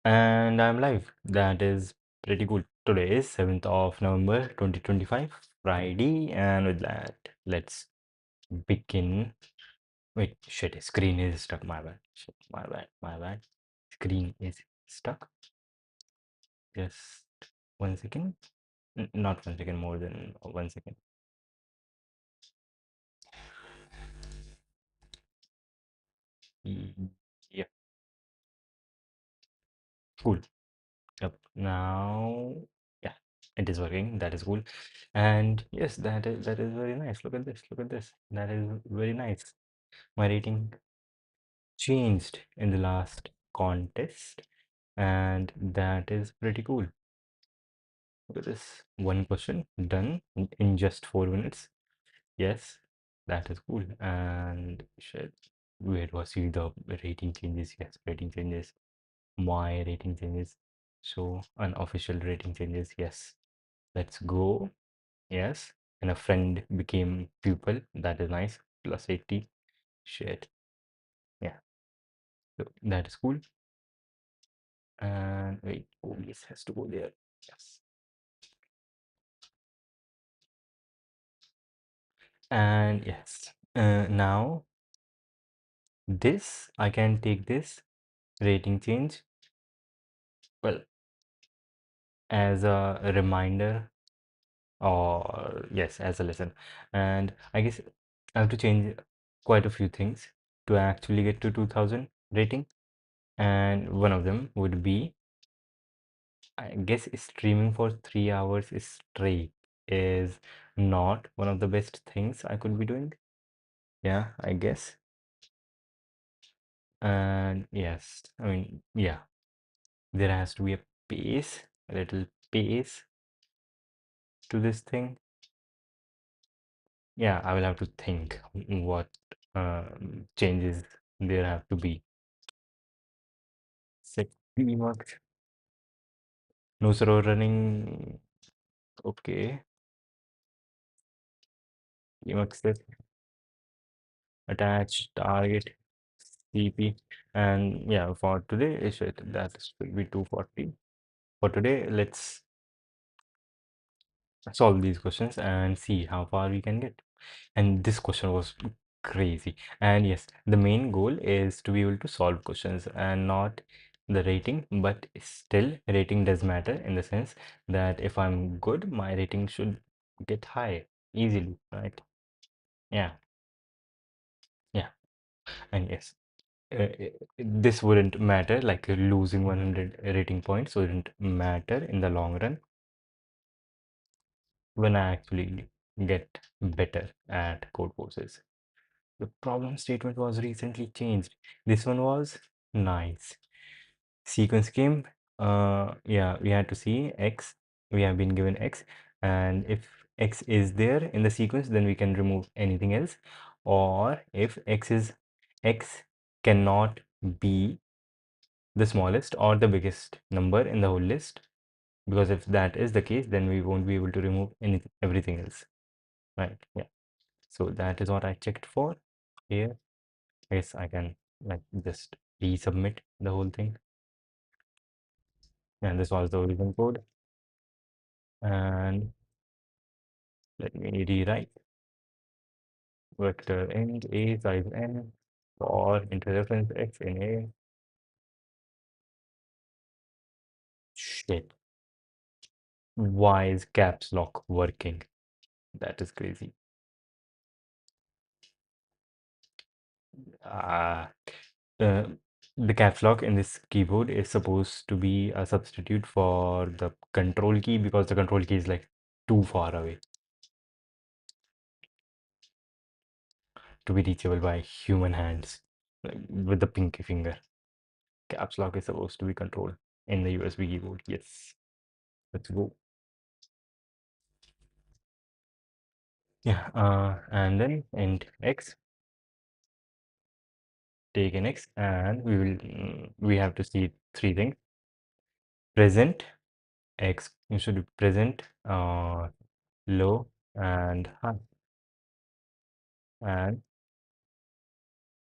And I'm live. That is pretty cool. Today is 7th of November 2025, Friday, and with that, let's begin. Wait, shit, screen is stuck. My bad. Shit, my bad. Screen is stuck. Just 1 second. Not 1 second, more than 1 second. Yeah, cool. Yep. Now, yeah, it is working. That is cool. And yes, that is very nice. Look at this. Look at this. That is very nice. My rating changed in the last contest, and that is pretty cool. Look at this. One question done in just 4 minutes. Yes, that is cool. And shit, where do I see the rating changes? Yes, rating changes. My rating changes. So unofficial rating changes. Yes. Let's go. Yes. And a friend became pupil. That is nice. Plus 80. Shit. Yeah. So that is cool. And wait, OBS has to go there. Yes. And yes. Now this, I can take this rating change, well, as a reminder, or yes, as a lesson. And I guess I have to change quite a few things to actually get to 2000 rating. And one of them would be, I guess, streaming for 3 hours straight is not one of the best things I could be doing. Yeah, I guess. And yes, I mean, yeah, there has to be a pace, a little pace to this thing. Yeah, I will have to think what changes there have to be. Set Emacs, no server running. Okay, Emacs set, attach target CP, and yeah, for today, that will be 240. For today, let's solve these questions and see how far we can get. And this question was crazy. And yes, the main goal is to be able to solve questions and not the rating, but still rating does matter in the sense that if I'm good, my rating should get high easily, right? Yeah, yeah. And yes, this wouldn't matter, like losing 100 rating points wouldn't matter in the long run when I actually get better at code courses. The problem statement was recently changed. This one was nice. Sequence came. Yeah, we had to see X. We have been given X, and if X is there in the sequence, then we can remove anything else. Or if X cannot be the smallest or the biggest number in the whole list, because if that is the case, then we won't be able to remove everything else. Right? Yeah. So that is what I checked for here. I guess I can like just resubmit the whole thing. And this was the origin code. And let me rewrite vector int a size n for into reference x in a. Shit. Why is caps lock working? That is crazy. Uh, uh, the caps lock in this keyboard is supposed to be a substitute for the control key because the control key is like too far away to be reachable by human hands, like with the pinky finger. Caps lock is supposed to be controlled in the USB keyboard. Yes, let's go. Yeah, and then int x, take an x, and we have to see three things. Present x, you should be present, low and high, and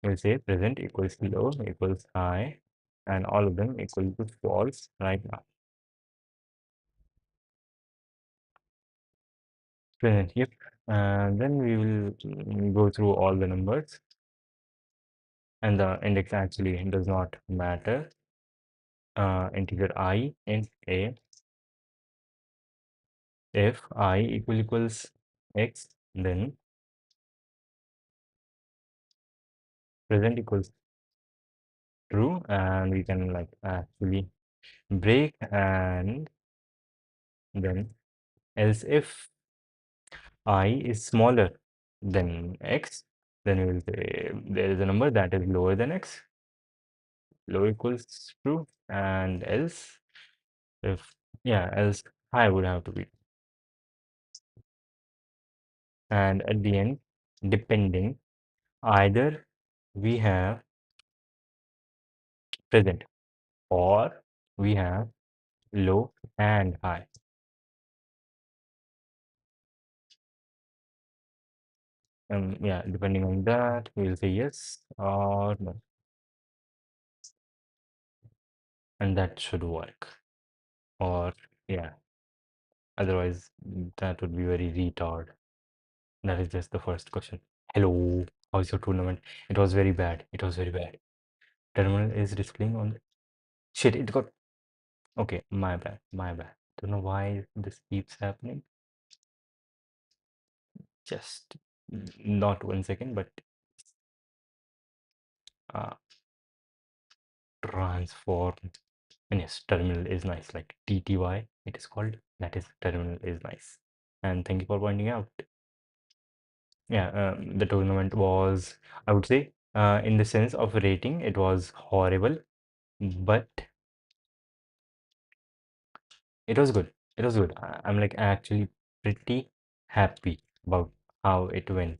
we'll say present equals low equals high, and all of them equal to false right now. Present, yep. And then we will go through all the numbers, and the index actually does not matter. Integer I in A, if I equals x, then present equals true, and we can like actually break, and then else if I is smaller than x, then we will say there is a number that is lower than x, low equals true, and else if, yeah, else I would have to be. And at the end, depending, either we have present or we have low and high. Yeah, depending on that, we'll say yes or no, and that should work. Or yeah, otherwise that would be very retard. That is just the first question. Hello, how's your tournament? It was very bad. It was very bad. Terminal is displaying on the... Shit, it got... Okay, my bad, my bad. Don't know why this keeps happening. Just not 1 second, but uh, transform. And yes, terminal is nice, like TTY it is called. That is, terminal is nice. And thank you for pointing out. Yeah, the tournament was, I would say, in the sense of rating, it was horrible, but it was good. It was good. I'm like actually pretty happy about how it went.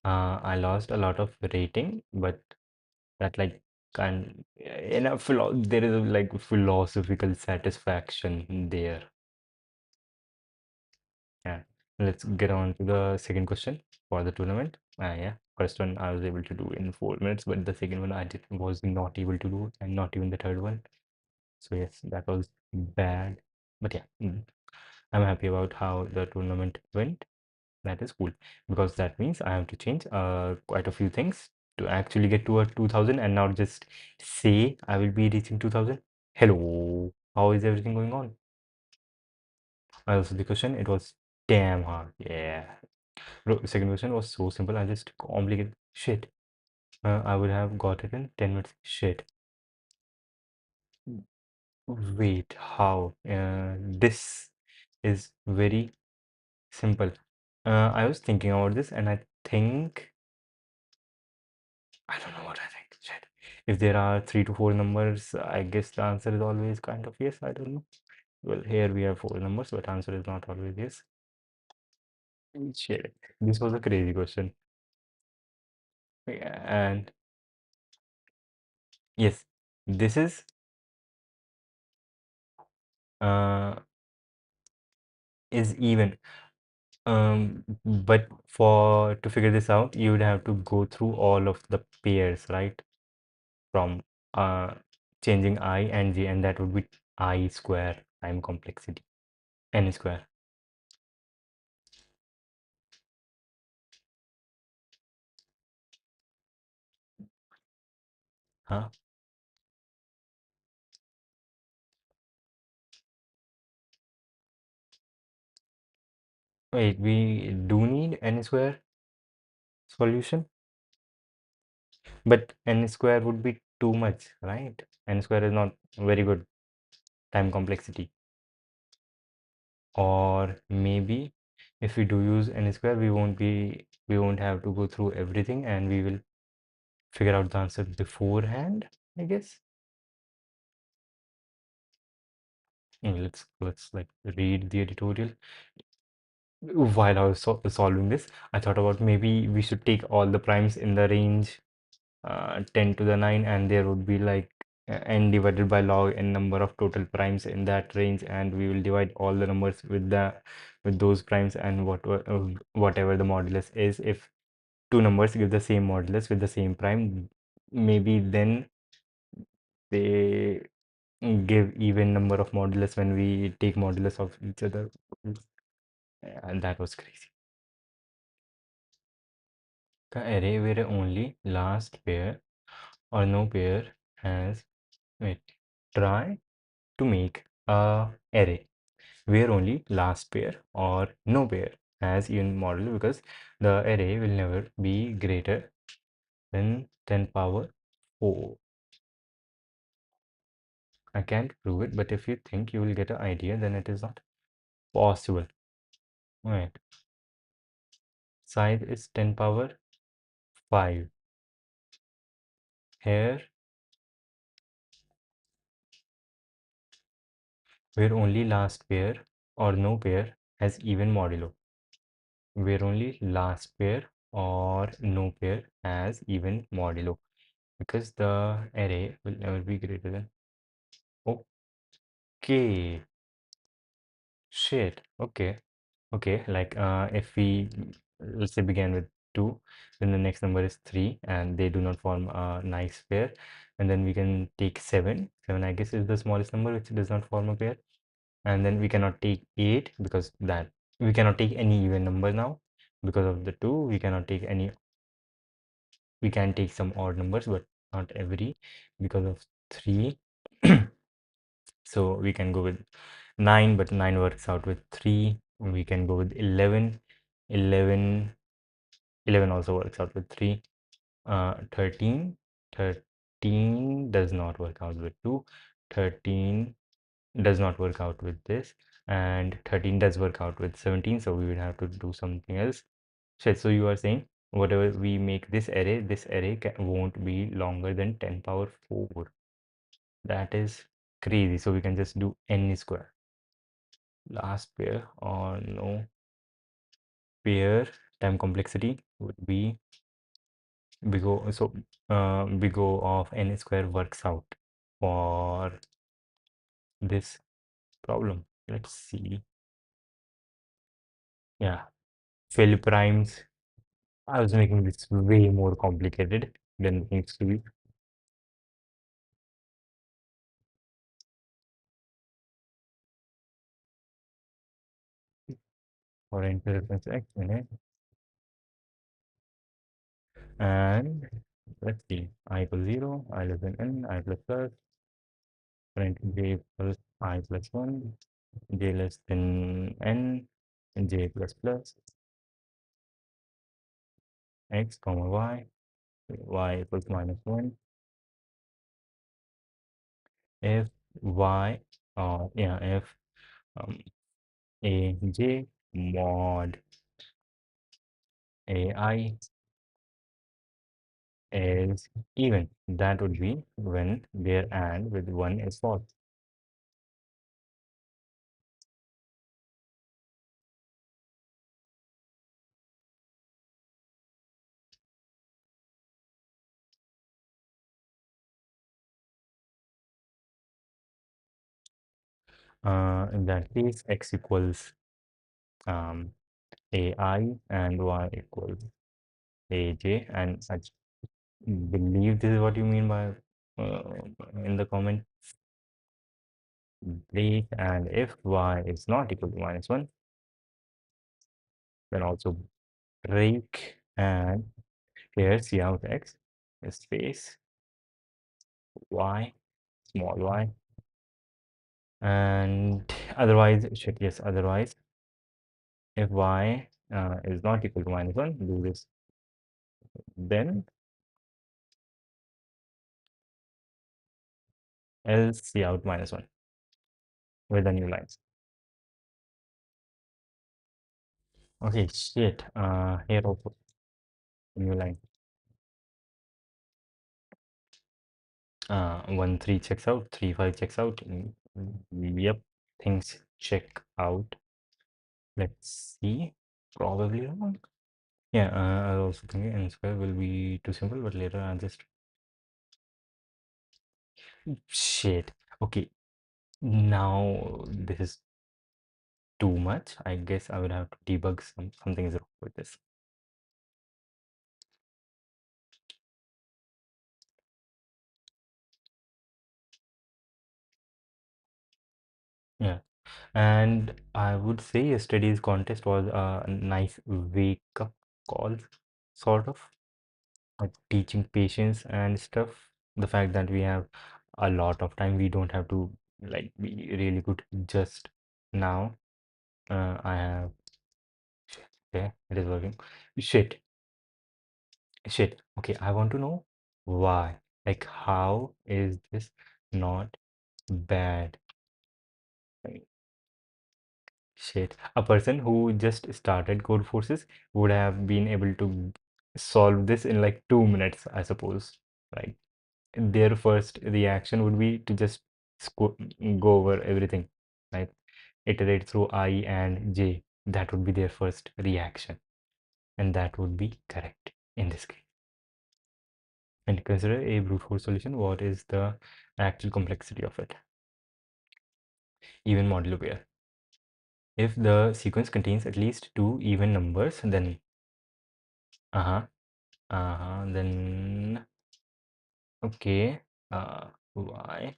I lost a lot of rating, but that like kind in a there is a like philosophical satisfaction there. Yeah. Let's get on to the second question for the tournament. Yeah, first one I was able to do in 4 minutes, but the second one was not able to do, and not even the third one. So yes, that was bad. But yeah, I'm happy about how the tournament went. That is cool, because that means I have to change quite a few things to actually get to a 2000 and not just say I will be reaching 2000. Hello, how is everything going on? Also, the question, it was damn hard. Yeah. Bro, the second question was so simple. I just complicated shit. I would have got it in 10 minutes. Shit. Wait, how? This is very simple. I was thinking about this, and I think I don't know what I think. Shit. If there are 3 to 4 numbers, I guess the answer is always kind of yes. I don't know. Well, here we have 4 numbers, but answer is not always yes. Shit. This was a crazy question. Yeah, and yes, this uh is even. But for to figure this out, you would have to go through all of the pairs, right? From uh changing I and J, and that would be I square time complexity, N square. Huh? Wait, we do need N square solution, but N square would be too much, right? N square is not very good time complexity. Or maybe if we do use N square, we won't have to go through everything, and we will figure out the answer beforehand, I guess. Let's like read the editorial. While I was solving this, I thought about maybe we should take all the primes in the range 10 to the 9, and there would be like n divided by log n number of total primes in that range, and we will divide all the numbers with those primes, and whatever the modulus is. If two numbers give the same modulus with the same prime, maybe then they give even number of modulus when we take modulus of each other. And that was crazy. The array where only last pair or no pair has, wait, try to make a array where only last pair or no pair has even model, because the array will never be greater than 10 power 4. I can't prove it, but if you think you will get an idea, then it is not possible. Right. Size is 10 power 5. Here, where only last pair or no pair has even modulo. Where only last pair or no pair has even modulo. Because the array will never be greater than. Okay. Shit. Okay. Okay. Like if we let's say began with 2, then the next number is 3, and they do not form a nice pair. And then we can take 7. 7, I guess, is the smallest number which does not form a pair. And then we cannot take 8 because that we cannot take any even number now because of the 2. We cannot take any, we can take some odd numbers, but not every, because of 3. So we can go with 9, but 9 works out with 3. We can go with 11. 11, 11 also works out with 3. 13, 13 does not work out with 2. 13 does not work out with this, and 13 does work out with 17, so we would have to do something else. So you are saying whatever we make this array won't be longer than 10 power 4. That is crazy. So we can just do n square. Last pair or no pair time complexity would be big O. So big O of n square works out for this problem. Let's see. Yeah, fill primes. I was making this way more complicated than it needs to be. For interference x in it. And let's see, I equals 0, I less than n, I plus plus, print j plus I plus 1, j less than n, j plus plus, x comma y equals minus 1, if y, yeah, if a j mod ai is even, that would be when their and with 1 is false. In that case, x equals ai and y equals aj, and I believe this is what you mean by in the comment break. And if y is not equal to minus 1, then also break, and here see out x is space y, small y, and otherwise shit, yes, otherwise if y is not equal to minus 1, do this, then else see out minus 1 with the new lines. Okay, shit, here also new line. 1 3 checks out, 3 5 checks out. Yep, things check out. Let's see, probably wrong. Yeah, I was also thinking n square will be too simple, but later I'll just shit. Okay, now this is too much. I guess I would have to debug something is wrong with this. And I would say yesterday's contest was a nice wake-up call, sort of, like teaching patience and stuff. The fact that we have a lot of time, we don't have to like be really good just now. I have, okay, it is working. Shit, shit. Okay, I want to know why. Like, how is this not bad? I mean, shit. A person who just started code forces would have been able to solve this in like 2 minutes, I suppose. Like, their first reaction would be to just go over everything, like iterate through I and j. That would be their first reaction, and that would be correct in this case. And consider a brute force solution. What is the actual complexity of it? Even modulo pair. If the sequence contains at least two even numbers, then then okay, y.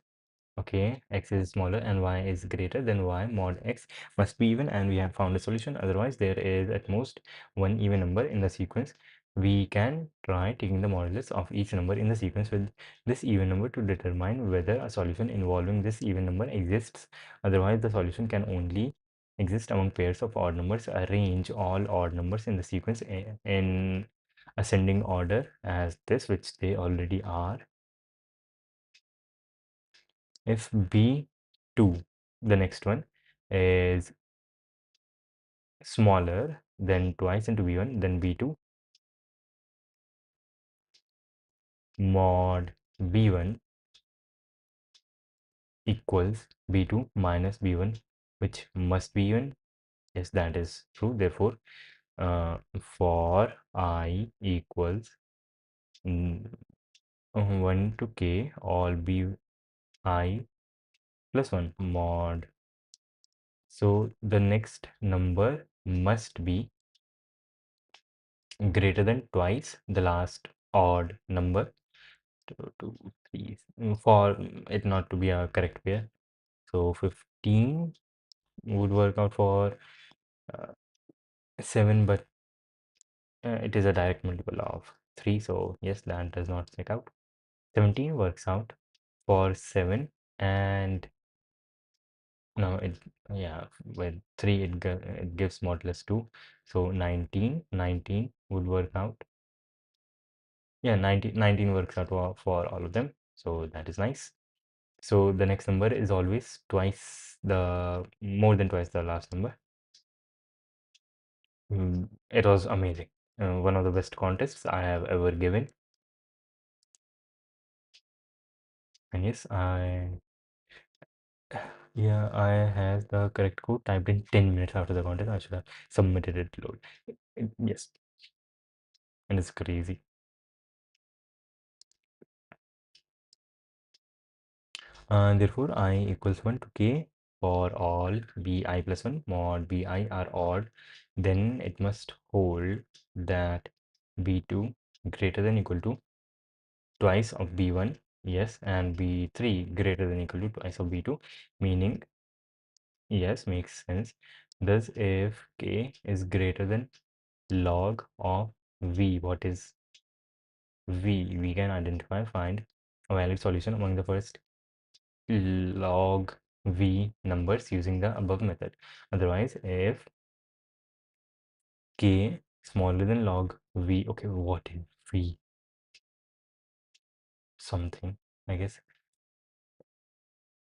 Okay, x is smaller and y is greater than y mod x must be even, and we have found a solution. Otherwise, there is at most one even number in the sequence. We can try taking the modulus of each number in the sequence with this even number to determine whether a solution involving this even number exists. Otherwise, the solution can only exist among pairs of odd numbers. Arrange all odd numbers in the sequence in ascending order as this, which they already are. If B2, the next one, is smaller than twice into B1, then B2 mod B1 equals B2 minus B1, which must be even. Yes, that is true. Therefore, for I equals 1 to k, all bi plus 1 mod. So the next number must be greater than twice the last odd number. 2, 2, 3, for it not to be a correct pair. So 15 would work out for uh, 7, but it is a direct multiple of 3. So yes, that does not check out. 17 works out for 7, and now it, yeah, with 3 it gives modulus 2. So 19 would work out. Yeah, 19 works out for all of them. So that is nice. So the next number is always more than twice the last number. It was amazing. One of the best contests I have ever given. And yes, yeah, I have the correct code typed in 10 minutes after the contest. I should have submitted it to load. Yes, and it's crazy. Therefore, I equals 1 to k for all bi plus 1 mod bi are odd, then it must hold that b2 greater than equal to twice of b1, yes, and b3 greater than equal to twice of b2, meaning yes, makes sense. Thus, if k is greater than log of v, what is v? We can find a valid solution among the first log v numbers using the above method. Otherwise, if k smaller than log v, okay, what is v? Something, I guess.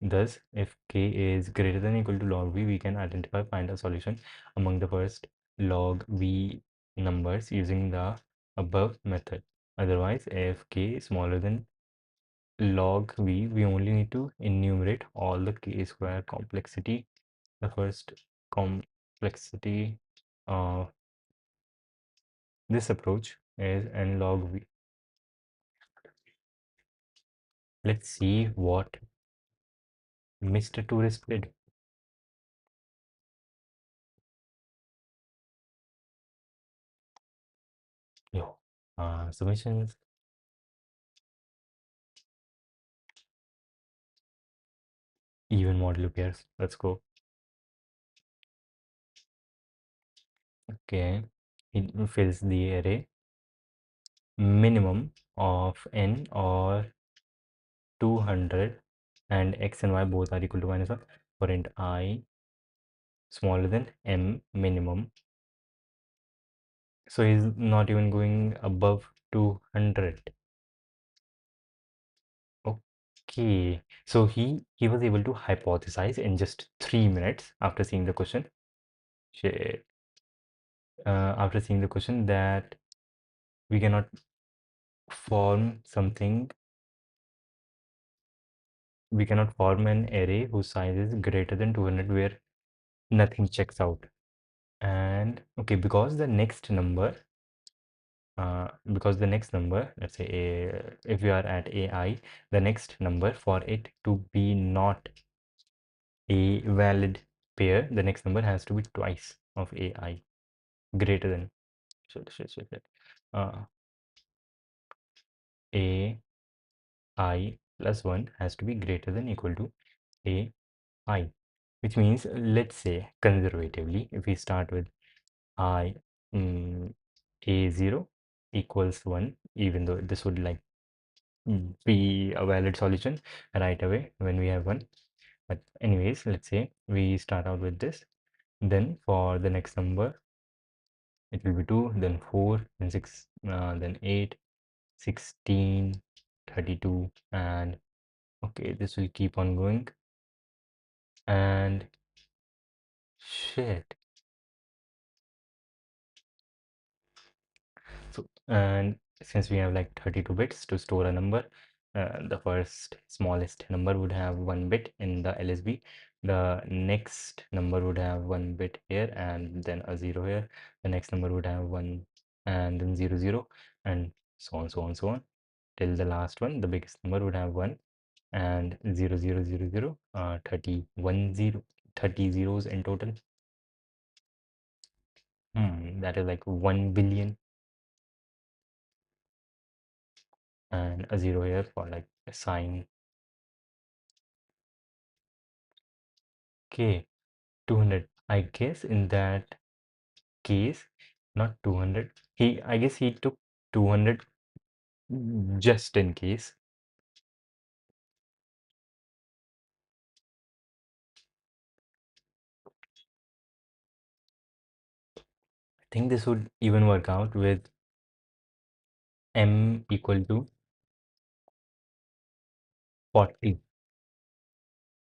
Thus, if k is greater than or equal to log v, we can find a solution among the first log v numbers using the above method. Otherwise, if k is smaller than log v, we only need to enumerate all the k square complexity. The first complexity of this approach is n log v. Let's see what Mr. Tourist did. Yo, submissions, even modulo pairs. Let's go. Okay, it fills the array minimum of n or 200, and x and y both are equal to -1 for int I smaller than m minimum. So he's not even going above 200. Okay, so he was able to hypothesize in just 3 minutes after seeing the question. Shit. After seeing the question that we cannot form something, we cannot form an array whose size is greater than 200 where nothing checks out. And okay, because the next number, let's say if we are at AI, the next number for it to be not a valid pair, the next number has to be twice of AI greater than shit. Uh, AI plus 1 has to be greater than equal to AI, which means let's say conservatively, if we start with I A0 equals 1, even though this would like be a valid solution right away when we have one. But anyways, let's say we start out with this. Then for the next number, it will be 2, then 4, then 6, then 8, 16, 32, and okay, this will keep on going. And shit. So, and since we have like 32 bits to store a number, the first smallest number would have 1 bit in the LSB. The next number would have 1 bit here and then a 0 here. The next number would have 1 and then 0, 0, and so on, so on, so on, till the last one. The biggest number would have 1 and 0, 0, 0, 0, 30 zeros in total. That is like 1 billion, and a 0 here for like a sign. Okay, 200. I guess in that case, not 200. I guess he took 200 just in case. I think this would even work out with m equal to 40.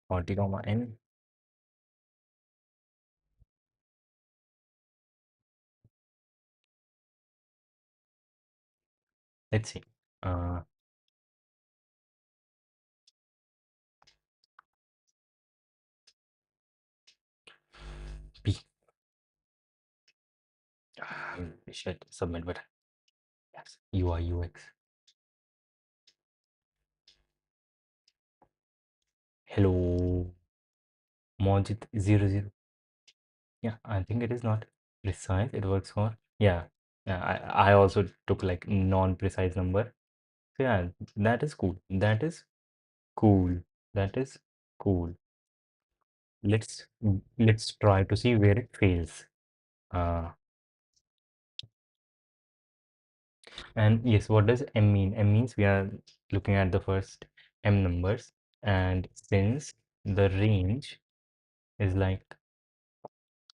40 comma n. Let's see. Uh, P. Shit, submit button. Yes, UI UX. Hello, Mojit 00. Yeah, I think it is not precise. It works for, yeah. Yeah, I also took like non-precise number. So yeah, that is cool. That is cool. That is cool. Let's try to see where it fails. Uh, and yes, what does M mean? M means we are looking at the first M numbers, and since the range is like,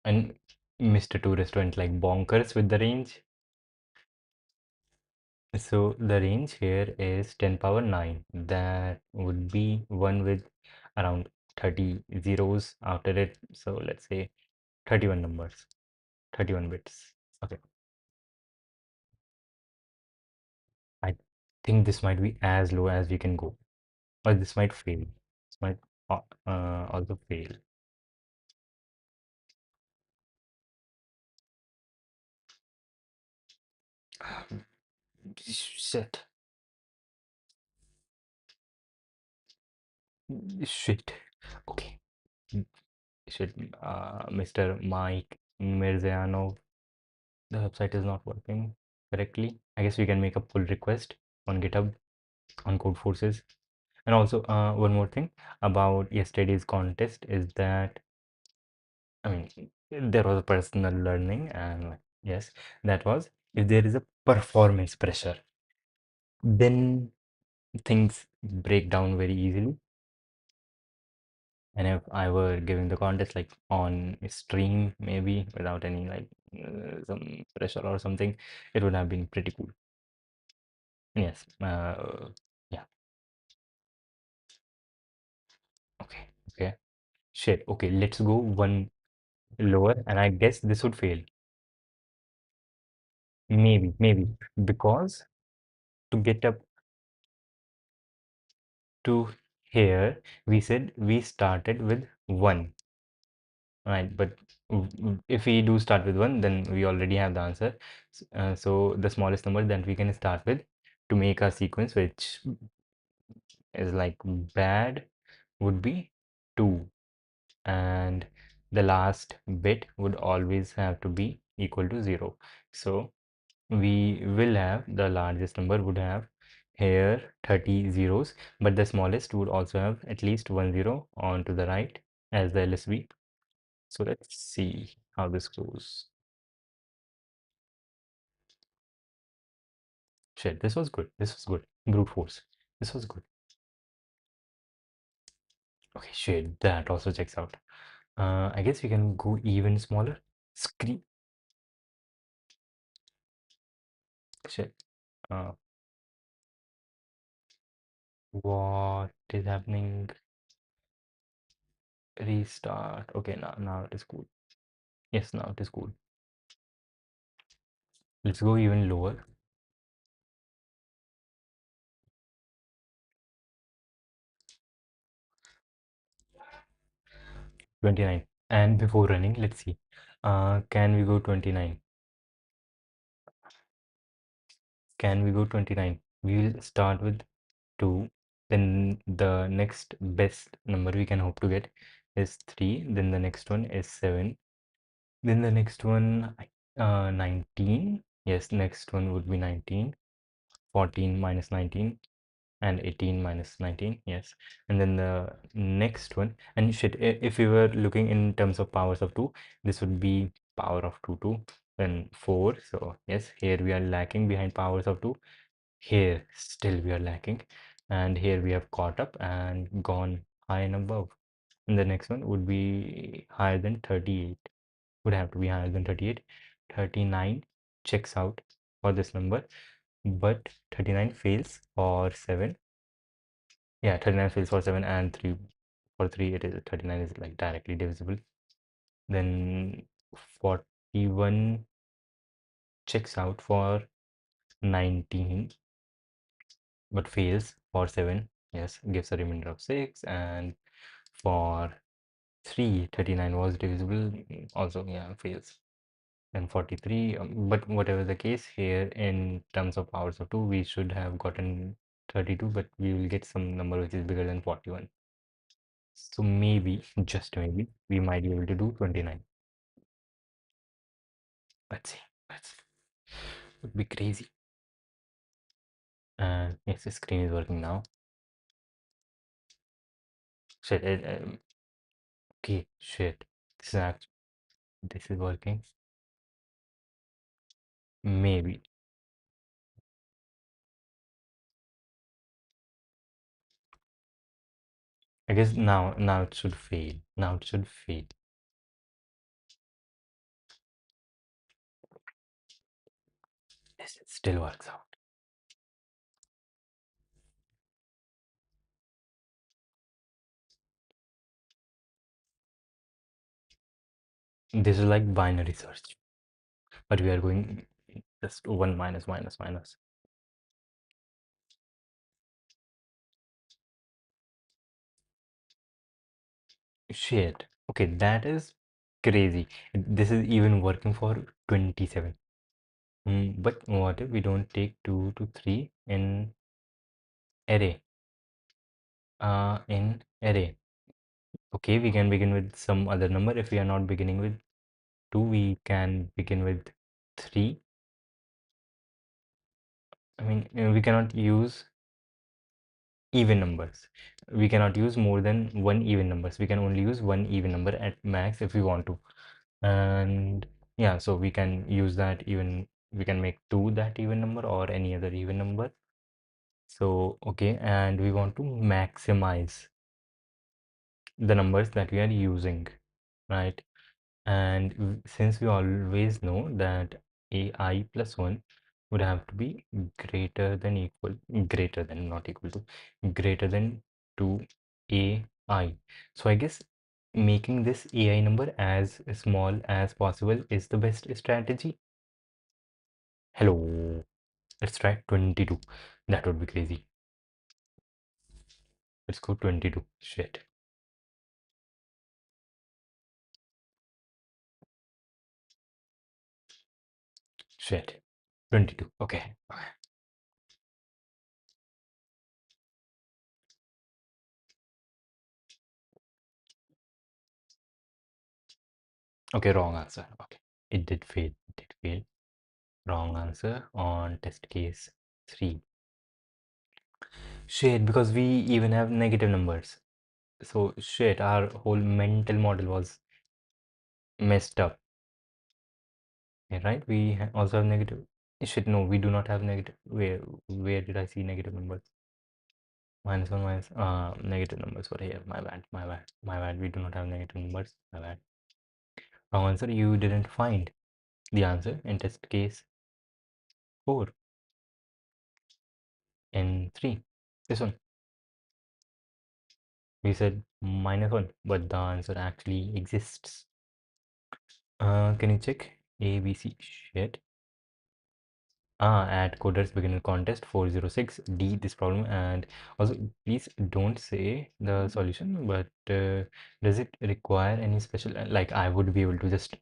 and Mr. Tourist went like bonkers with the range. So the range here is 10 power 9. That would be one with around 30 zeros after it. So let's say 31 numbers, 31 bits. Okay. I think this might be as low as we can go, or this might fail. This might also fail. Shit. Shit. Okay. Shit. Mr. Mike Mirzianov, the website is not working correctly. I guess we can make a pull request on GitHub on Code Forces. And also, one more thing about yesterday's contest is that, I mean, There was a personal learning, and like, yes, that was if there is a performance pressure, then things break down very easily. And if I were giving the contest like on a stream, maybe without any like some pressure or something, it would have been pretty cool. Yes. Yeah. Okay. Okay. Shit. Okay. Let's go one lower, and I guess this would fail. Maybe because to get up to here, we said we started with one, right? But if we do start with one, then we already have the answer. So the smallest number that we can start with to make our sequence, which is like bad, would be 2. And the last bit would always have to be equal to 0. So we will have the largest number would have here 30 zeros, but the smallest would also have at least 1 0 on to the right as the LSB. So let's see how this goes. Shit, this was good. This was good. Brute force. This was good. Okay, shit, that also checks out. I guess we can go even smaller. Screen. Shit. Uh, what is happening? Restart. Okay, now it is cool. Yes, now it is cool. Let's go even lower. 29. And before running, let's see. Can we go 29? Can we go 29? We will start with 2. Then the next best number we can hope to get is 3. Then the next one is 7. Then the next one, 19. Yes, next one would be 19. 14 minus 19 and 18 minus 19. Yes. And then the next one, and shit, if we were looking in terms of powers of 2, this would be power of 2, then 4. So yes, here we are lacking behind powers of 2. Here still we are lacking, and here we have caught up and gone high and above. And the next one would be higher than 38, would have to be higher than 38. 39 checks out for this number, but 39 fails for 7. Yeah, 39 fails for 7, and 3 for 3 it is 39 is like directly divisible. Then 41 checks out for 19 but fails for 7. Yes, gives a remainder of 6. And for 3, 39 was divisible, also yeah, fails. Then 43, but whatever the case, here in terms of powers of 2 we should have gotten 32, but we will get some number which is bigger than 41. So maybe, just maybe, we might be able to do 29. Let's see. Let's see. Would be crazy. And yes, the screen is working now. Shit. Okay. Shit. This is working. Maybe. I guess now it should fail. Now it should fail. Yes, it still works out. This is like binary search, but we are going just 1 minus minus minus. Shit. Okay, that is crazy. This is even working for 27. But what if we don't take 2 to 3 in array? In array. Okay, we can begin with some other number. If we are not beginning with 2, we can begin with 3. I mean, we cannot use even numbers. We cannot use more than one even numbers. We can only use one even number at max if we want to. And yeah, so we can use that even, we can make 2 that even number or any other even number. So okay, and we want to maximize the numbers that we are using, right? And since we always know that ai plus 1 would have to be greater than equal, greater than, not equal to, greater than 2ai. So I guess making this ai number as small as possible is the best strategy. Hello, let's try 22. That would be crazy. Let's go 22. Shit. Shit. 22. Okay. Okay, wrong answer. Okay. It did fail. It did fail. Wrong answer on test case 3. Shit, because we even have negative numbers. So shit, our whole mental model was messed up. Yeah, right? We also have negative. Shit, no, we do not have negative. Where did I see negative numbers? Minus one, minus negative numbers were here. My bad, my bad, my bad. We do not have negative numbers. My bad. Wrong answer. You didn't find the answer in test case 4 in 3. This one. We said minus 1, but the answer actually exists. Can you check A, B, C? Shit. At Coders Beginner Contest 406 D this problem, and also please don't say the solution, but does it require any special, like I would be able to just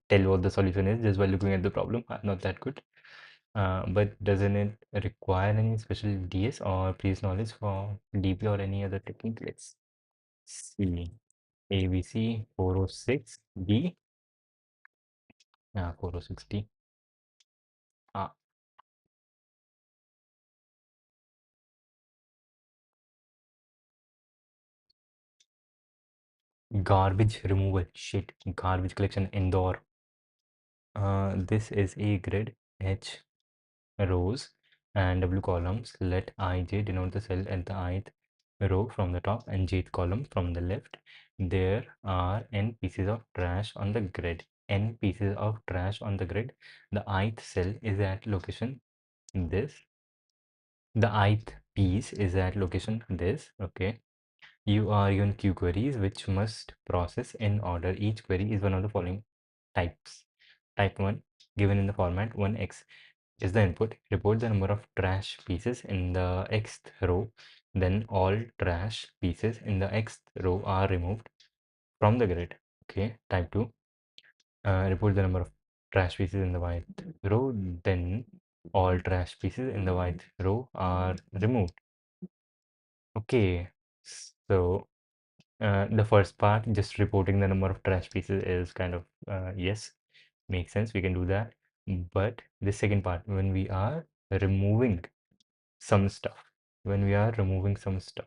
tell what the solution is just by looking at the problem. I'm not that good. But doesn't it require any special DS or previous knowledge for DP or any other technique? Let's see. ABC 406 D. Yeah, 406D. Ah, garbage removal. Shit. Garbage collection indoor. This is A grid, H rows, and W columns. Let ij denote the cell at the ith row from the top and jth column from the left. There are n pieces of trash on the grid. N pieces of trash on the grid. The ith cell is at location this. The ith piece is at location this. Okay. You are given Q queries which must process in order. Each query is one of the following types. Type 1, given in the format 1x is the input. Report the number of trash pieces in the xth row. Then all trash pieces in the xth row are removed from the grid. Okay. Type 2, report the number of trash pieces in the yth row. Then all trash pieces in the yth row are removed. Okay. So the first part, just reporting the number of trash pieces, is kind of yes, makes sense. We can do that. But the second part, when we are removing some stuff, when we are removing some stuff,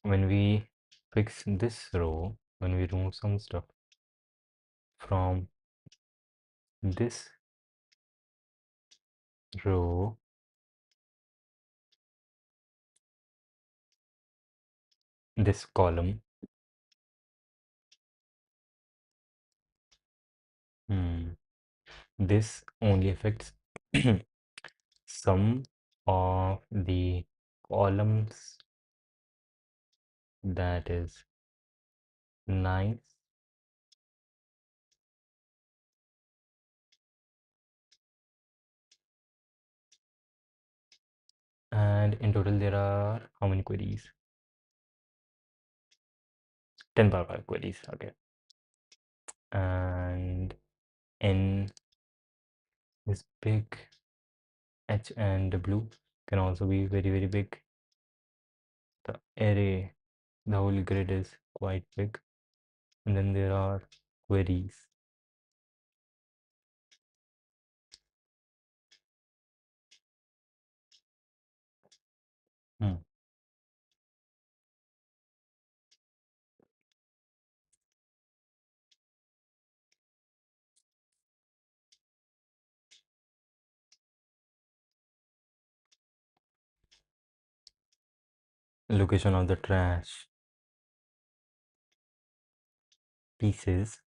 when we fix this row, when we remove some stuff from this row, this column, this only affects some of the columns. That is nice. And in total, there are how many queries? 10 power 5 queries. Okay. And N is big. H and W can also be very, very big. The array, the whole grid is quite big. And then there are queries. Hmm. location of the trash pieces.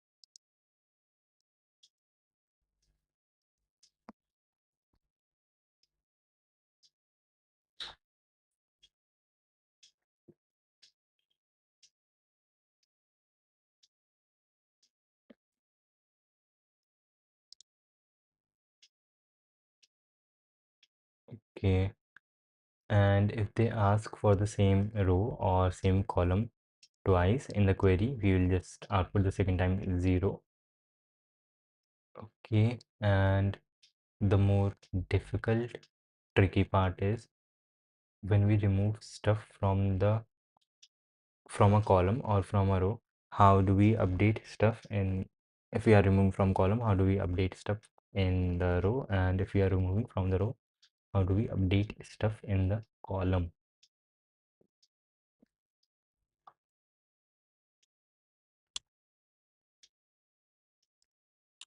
Okay. And if they ask for the same row or same column twice in the query, we will just output the second time 0. Okay. And the more difficult, tricky part is when we remove stuff from a column or from a row, how do we update stuff in, if we are removing from column, how do we update stuff in the row? And if we are removing from the row, how do we update stuff in the column?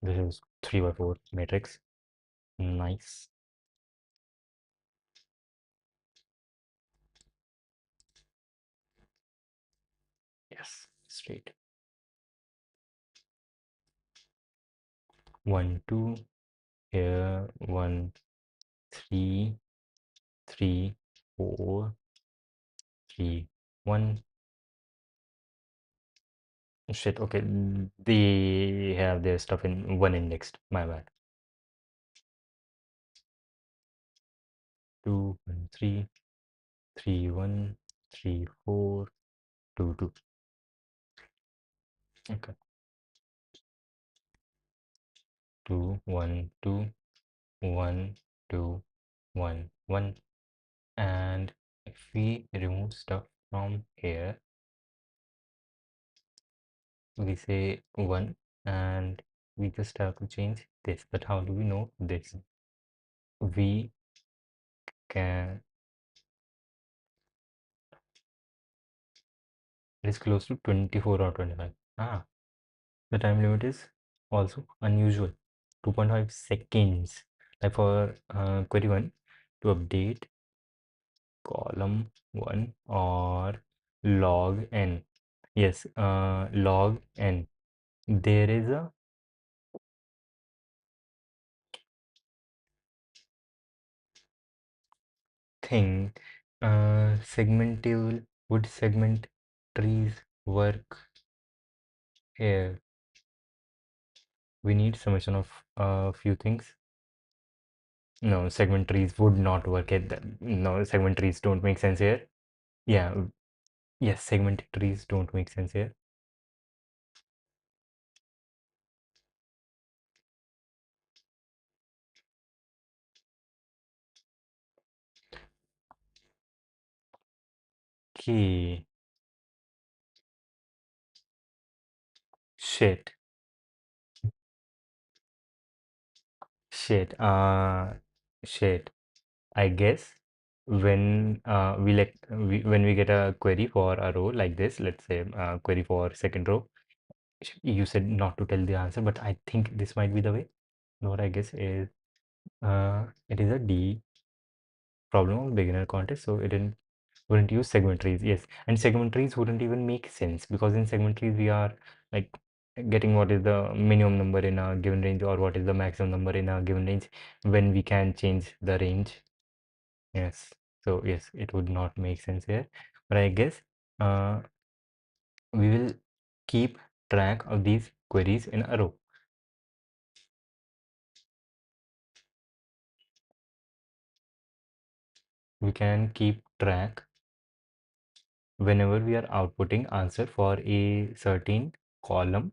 This is 3 by 4 matrix. Nice. Yes, straight. 1 2 here, 1 3 3 4 3 1. Shit, okay, they have their stuff in one indexed, my bad. 2 1 3 3 1 3 4 2 2. Okay. 2 1 2 1 2 1 1. And if we remove stuff from here, we say 1, and we just have to change this. But how do we know this? We can, it is close to 24 or 25. Ah, the time limit is also unusual, 2.5 seconds. Like for query 1 to update column 1 or log n. Yes, log n. There is a thing, segmentable, would segment trees work here? We need summation of a few things. No, segment trees would not work at no, segment trees don't make sense here. Yeah, yes, segmented trees don't make sense here. Okay, shit, shit, shit. I guess when when we get a query for a row like this, let's say query for second row, you said not to tell the answer, but I think this might be the way. What I guess is it is a D problem of beginner contest, so it didn't wouldn't use segment trees. Yes, and segment trees wouldn't even make sense because in segment trees we are like getting what is the minimum number in a given range or what is the maximum number in a given range when we can change the range. Yes, so yes, it would not make sense here, but I guess uh, we will keep track of these queries in a row. We can keep track whenever we are outputting answer for a certain column,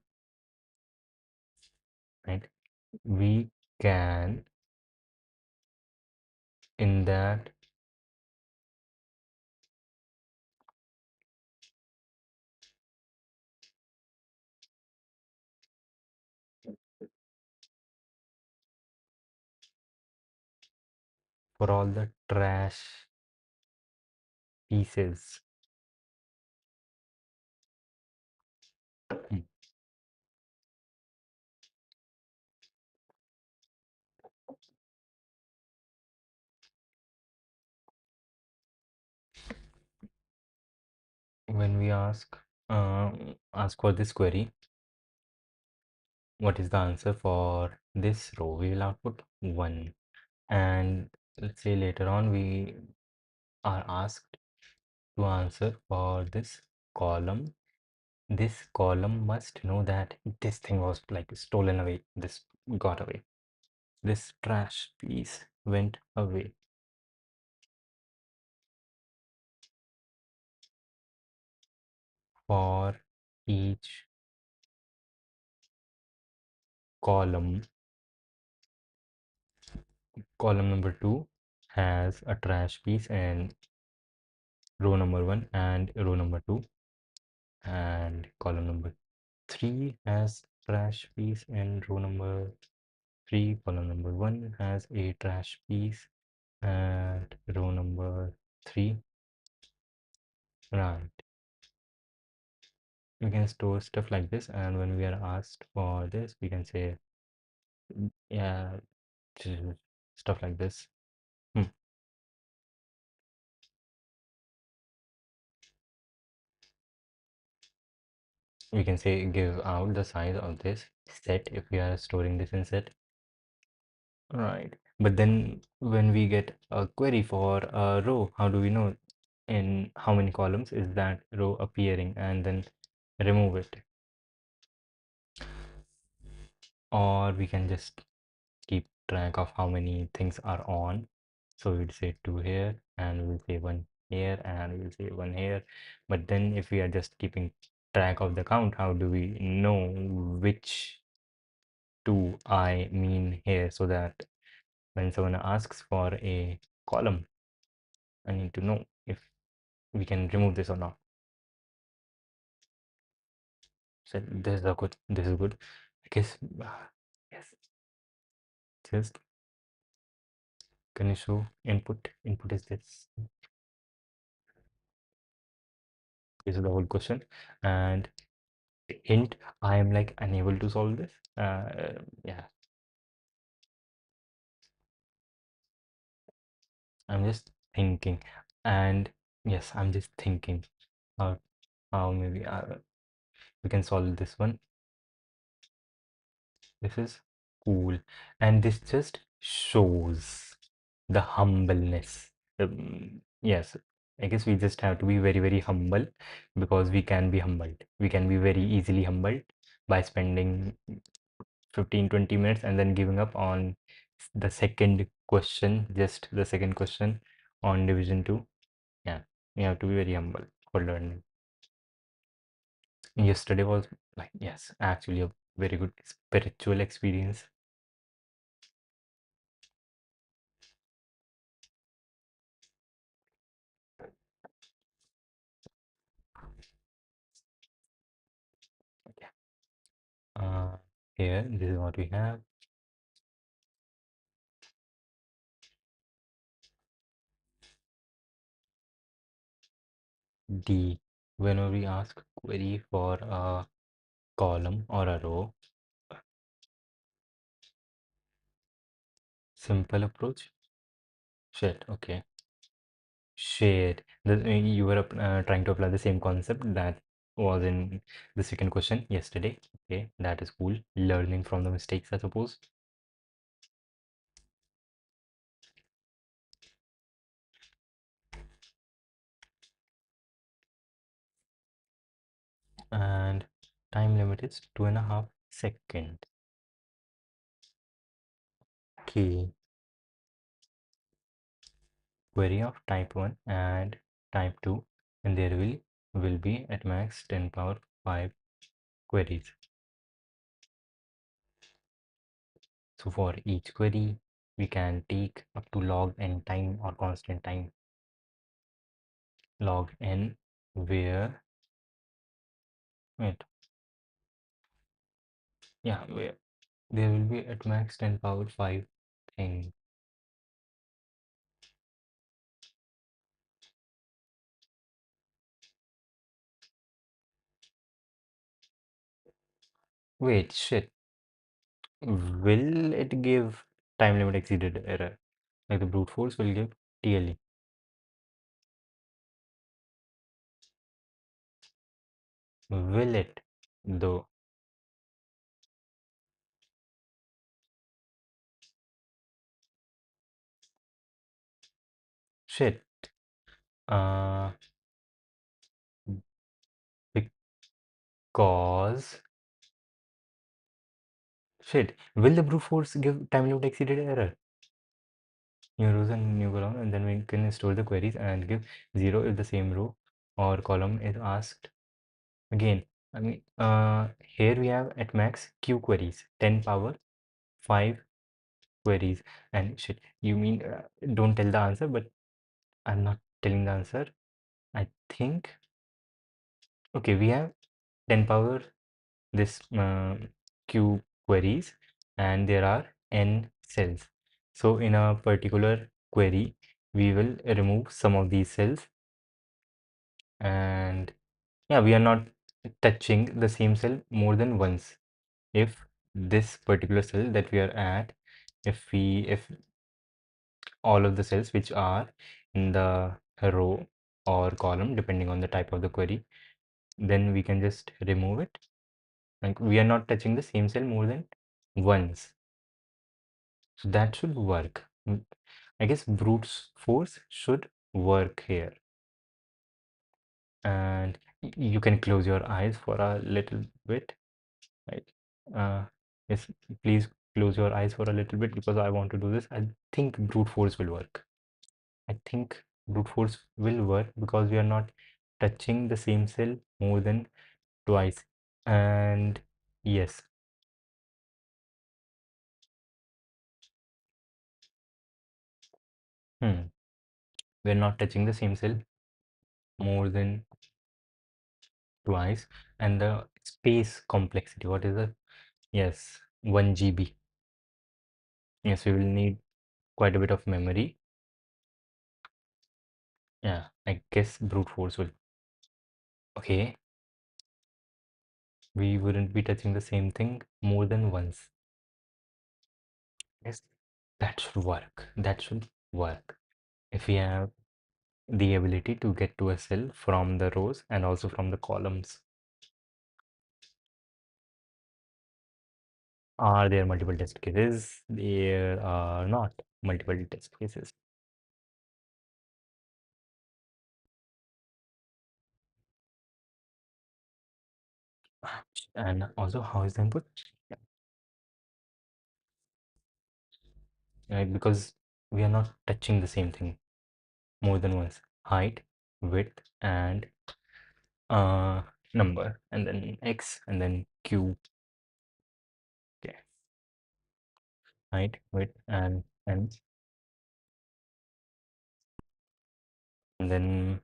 right? We can in that for all the trash pieces. Hmm. when we ask for this query, what is the answer for this row? We will output 1. And let's say later on we are asked to answer for this column. This column must know that this thing was like stolen away. This got away. This trash piece went away. For each column, column number 2 has a trash piece, and row number 1 and row number 2, and column number 3 has trash piece, and row number 3, column number 1 has a trash piece, and row number 3. Right, we can store stuff like this, and when we are asked for this we can say, yeah, stuff like this. Hmm. We can say give out the size of this set if we are storing this in set. Right, but then when we get a query for a row, how do we know in how many columns is that row appearing, and then remove it? Or we can just keep track of how many things are on. So we'll say 2 here, and we'll say 1 here, and we'll say 1 here. But then if we are just keeping track of the count, how do we know which 2 I mean here, so that when someone asks for a column, I need to know if we can remove this or not. So this is a good, this is good. I guess, yes, just can you show input? Input is this. This is the whole question. And hint, I am like unable to solve this. Yeah, I'm just thinking. And yes, I'm just thinking how maybe we can solve this one. This is cool, and this just shows the humbleness. Yes, I guess we just have to be very, very humble, because we can be humbled. We can be very easily humbled by spending 15-20 minutes and then giving up on the second question, just the second question on division 2. Yeah, we have to be very humble for learning. Yesterday was like, yes, actually a very good spiritual experience. Okay. Here, this is what we have. D. Whenever we ask query for a column or a row, simple approach. Shit, okay. Shared. You were trying to apply the same concept that was in the second question yesterday. Okay, that is cool. Learning from the mistakes, I suppose. And time limit is 2.5 seconds. Okay. Query of type 1 and type 2, and there will be at max 10 power 5 queries. So for each query, we can take up to log n time or constant time. Log n where, wait, yeah, where there will be at max 10 power 5 thing. Wait, shit. Will it give time limit exceeded error? Like the brute force will give TLE. Will it though? Shit. Uh, because shit. Will the brute force give time limit exceeded error? New rows and new column, and then we can store the queries and give 0 if the same row or column is asked again. I mean, here we have at max q queries, 10 power 5 queries, and shit. You mean don't tell the answer, but I'm not telling the answer. I think okay, we have 10 power this q queries, and there are n cells. So in a particular query, we will remove some of these cells, and yeah, we are not touching the same cell more than once. If this particular cell that we are at, if all of the cells which are in the row or column, depending on the type of the query, then we can just remove it. Like we are not touching the same cell more than once. So that should work. I guess brute force should work here. And you can close your eyes for a little bit, right? Uh, yes, please close your eyes for a little bit because I want to do this. I think brute force will work. I think brute force will work because we are not touching the same cell more than twice. And yes, we're not touching the same cell more than twice. And the space complexity, what is it? Yes, 1 GB. Yes, we will need quite a bit of memory. Yeah, I guess brute force will. Okay, we wouldn't be touching the same thing more than once. Yes, that should work. That should work. If we have the ability to get to a cell from the rows and also from the columns. Are there multiple test cases? There are not multiple test cases. And also, how is the input? Right, because we are not touching the same thing more than once. Height, width, and uh, number, and then x, and then q. Okay, height, width, and then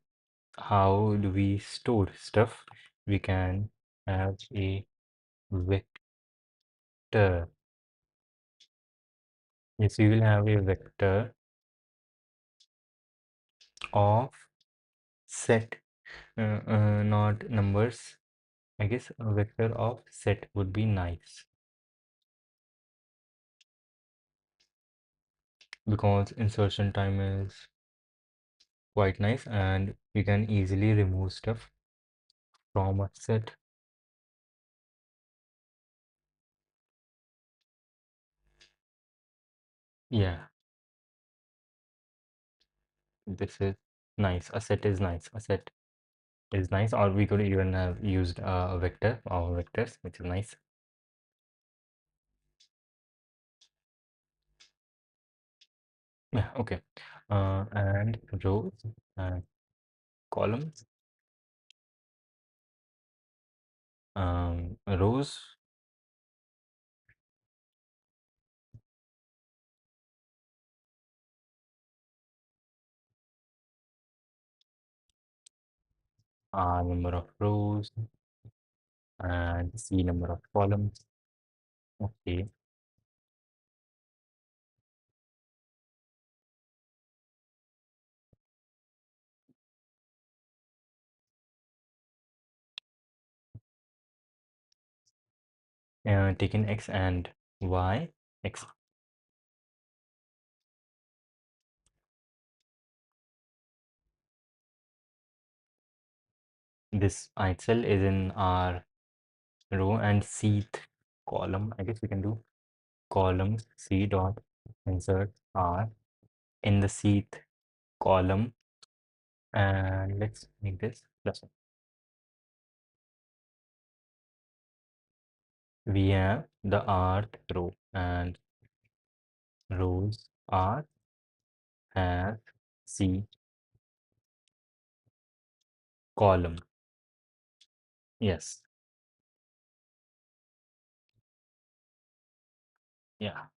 how do we store stuff? We can have a vector. Yes, we will have a vector of set, not numbers. I guess a vector of set would be nice because insertion time is quite nice and you can easily remove stuff from a set. Yeah, this is nice. A set is nice. A set is nice, or we could even have used a vector or vectors, which is nice. Yeah, okay. And rows and columns. Rows, number of rows, and C number of columns. Okay. Taken X and Y. X. this ith cell is in our row and cth column. I guess we can do column c dot insert r in the cth column, and let's make this plus one. We have the rth row, and rows r have c column. Yes, yeah.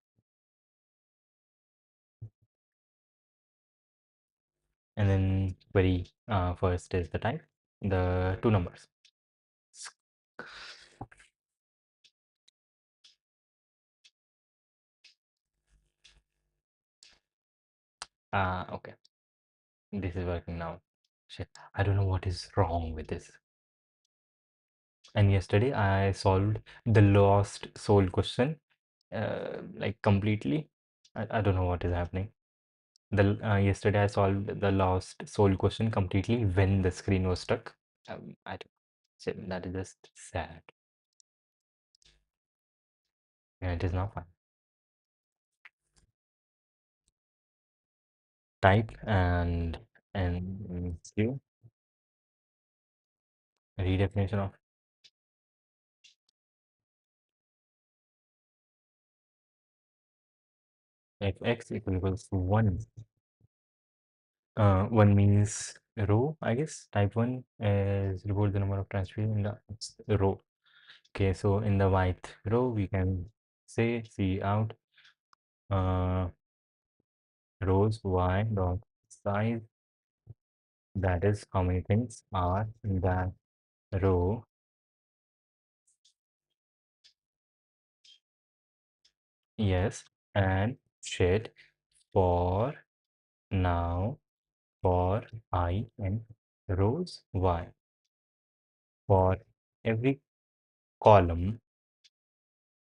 And then very first is the type, the two numbers. Okay, this is working now. Shit, I don't know what is wrong with this. And yesterday I solved the lost soul question, like completely. I don't know what is happening. Yesterday I solved the lost soul question completely when the screen was stuck. I don't, shit, that is just sad. Yeah, it is not fun. Type and Q, redefinition of if x equals to 1. 1 means row, I guess. Type 1 is report the number of transfer in the row. Okay, so in the white row, we can say C out rows y dot size, that is how many things are in that row. Yes, and shit for now for I in rows y. For every column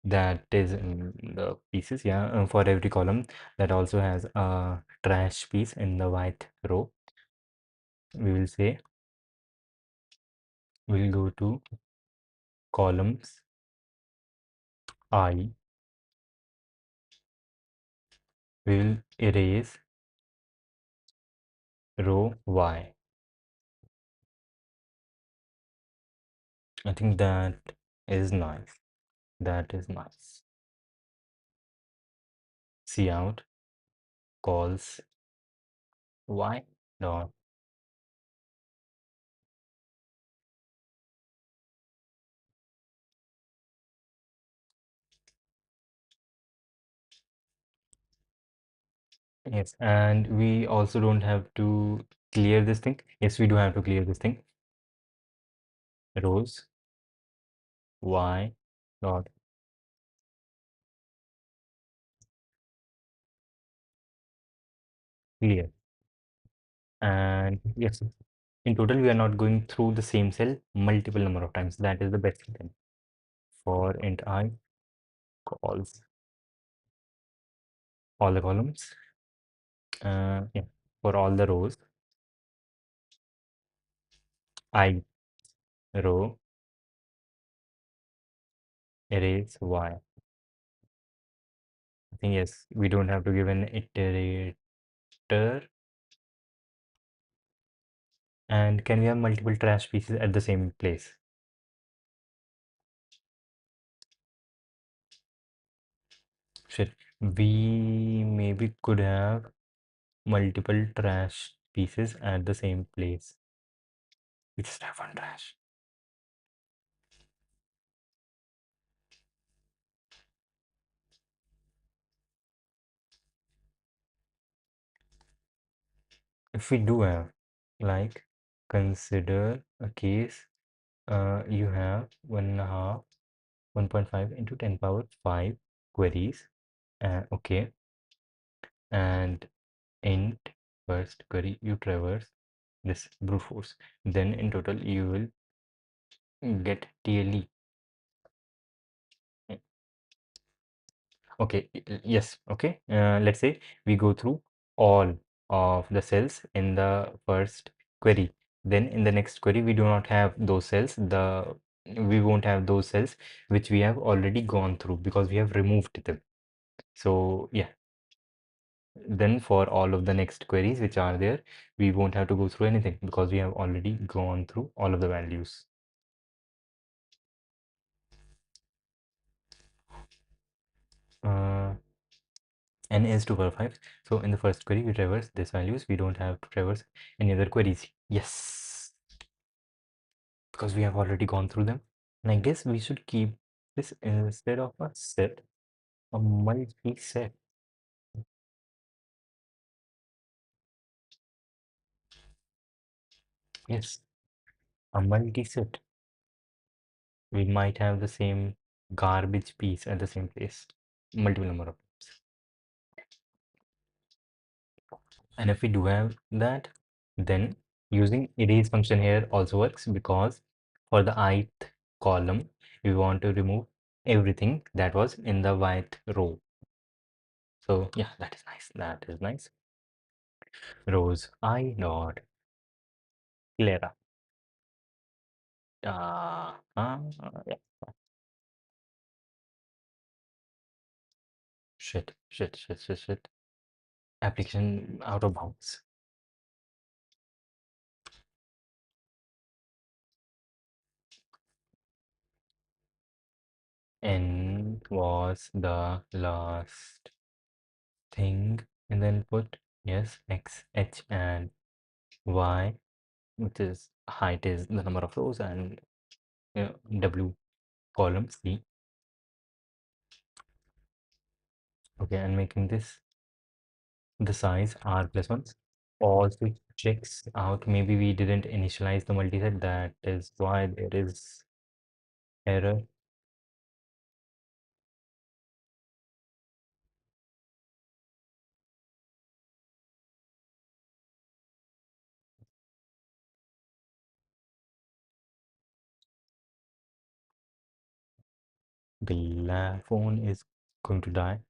that is in the pieces, yeah, for every column that also has a trash piece in the white row, we will say we'll go to columns I, we will erase row y. I think that is nice. That is nice. See out calls y dot. Yes, and we also don't have to clear this thing. Yes, we do have to clear this thing. Rows y dot clear. And yes, in total, we are not going through the same cell multiple number of times. That is the best thing. For int I calls all the columns. Yeah, for all the rows, I row erase y. I think yes, we don't have to give an iterator. And can we have multiple trash pieces at the same place? Shit, we maybe could have multiple trash pieces at the same place. We just have one trash. If we do have, like, consider a case, you have 1.5, 1.5 into 10 power 5 queries. Okay, and int first query you traverse this brute force, then in total you will get TLE. Okay, yes, okay. Let's say we go through all of the cells in the first query. then in the next query we do not have those cells, we won't have those cells which we have already gone through because we have removed them. So yeah, then for all of the next queries which are there, we won't have to go through anything because we have already gone through all of the values. uh, N is 2 power 5. So in the first query, we traverse these values. We don't have to traverse any other queries. Yes, because we have already gone through them. And I guess we should keep this instead of a set, a multi-set. Yes, a multi-set. We might have the same garbage piece at the same place, multiple number of times. And if we do have that, then using erase function here also works because for the ith column, we want to remove everything that was in the ith row. So yeah, that is nice. That is nice. Rows I dot Clara. Yeah. Shit. Application out of bounds. N was the last thing and then put yes x h and y, which is height is the number of rows, and w column c. Okay, and making this the size r plus 1 also checks out. Maybe we didn't initialize the multiset, that is why there is error. The phone is going to die.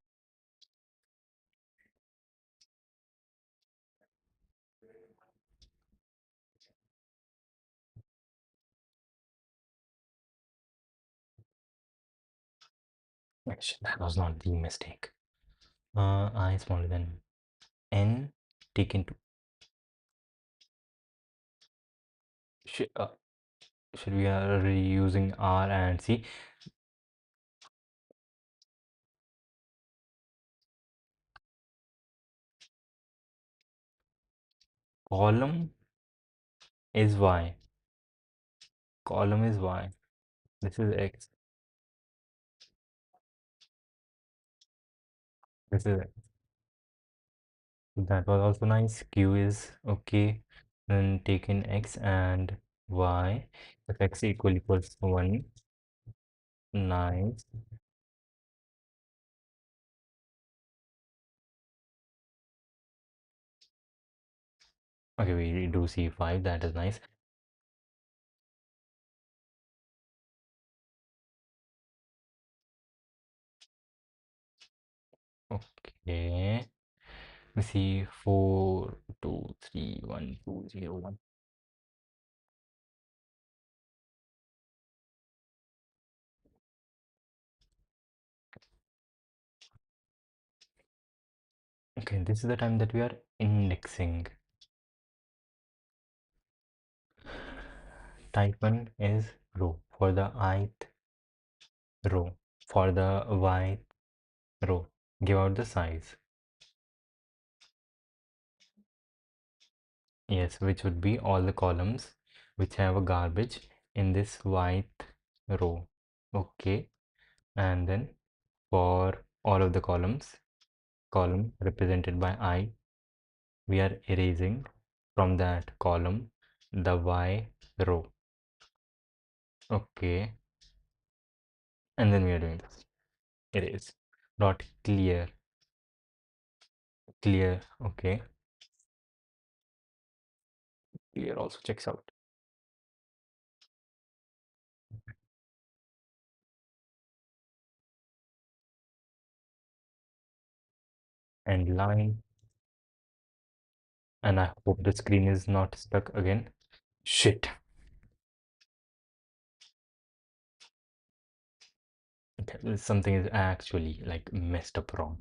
Actually, that was not the mistake. I smaller than n taken to should we are reusing r and c. Column is y. Column is y. This is x. This is x. That was also nice. Q is okay. Then take in x and y. If x equals 1, nice. Okay, we do see 5. That is nice. Okay. We see 4, 2, 3, 1, 2, 0, 1. Okay, this is the time that we are indexing. Type 1 is row for the ith row. For the y row, give out the size. Yes, which would be all the columns which have a garbage in this white row. Okay, and then for all of the columns, column represented by I, we are erasing from that column the Y row. Okay, and then we are doing this. Erase. Dot clear. Clear. Okay. Clear also checks out. And line. And I hope the screen is not stuck again. Shit. Okay, something is actually like messed up wrong.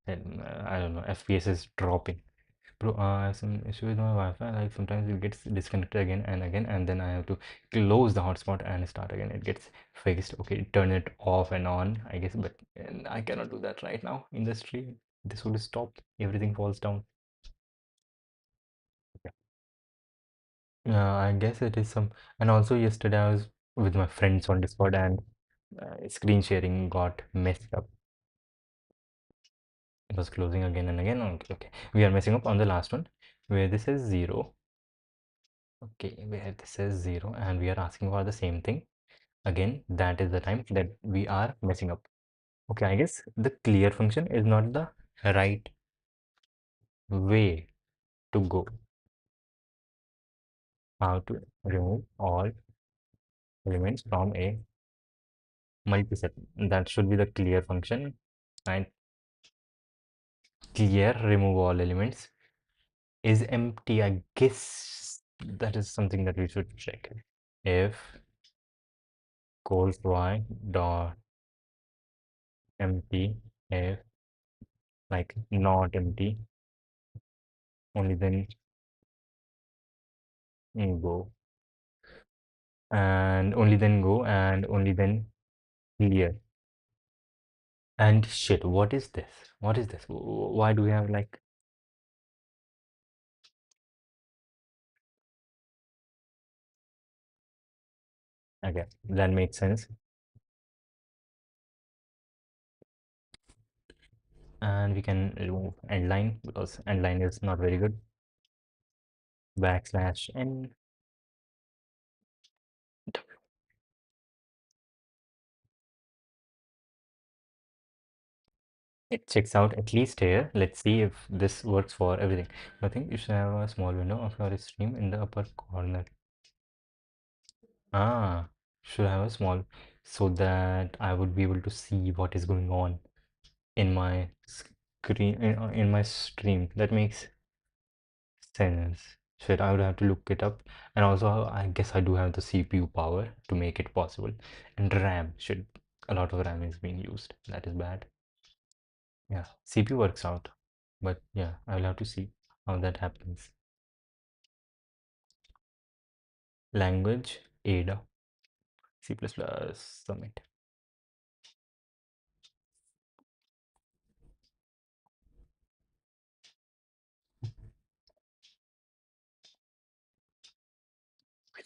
And I don't know, FPS is dropping. Bro, I have some issue with my Wi-Fi. Like sometimes it gets disconnected again and again, and then I have to close the hotspot and start again. It gets fixed. Okay, turn it off and on, I guess, but I cannot do that right now in the stream. This would stop. Everything falls down. I guess it is some. And also yesterday I was with my friends on Discord and screen sharing got messed up. It was closing again and again. Okay, okay. We are messing up on the last one where this is 0. Okay, where this is 0 and we are asking for the same thing. Again, that is the time that we are messing up. Okay, I guess the clear function is not the right way to go. How to remove all elements from a multiset. That should be the clear function. And clear remove all elements is empty. I guess that is something that we should check. If equals y dot empty, if like not empty, only then go, and only then go, and only then clear. And shit, what is this? What is this? Why do we have like, okay, that makes sense. And we can remove end line because end line is not very good. Backslash n. It checks out at least here. Let's see if this works for everything. I think you should have a small window of your stream in the upper corner. Ah, should have a small so that I would be able to see what is going on in my screen in my stream. That makes sense. Shit, I would have to look it up. And also, I guess I do have the CPU power to make it possible. And RAM, should a lot of RAM is being used. That is bad. Yeah, CPU works out. But yeah, I'll have to see how that happens. Language, Ada, C++, submit.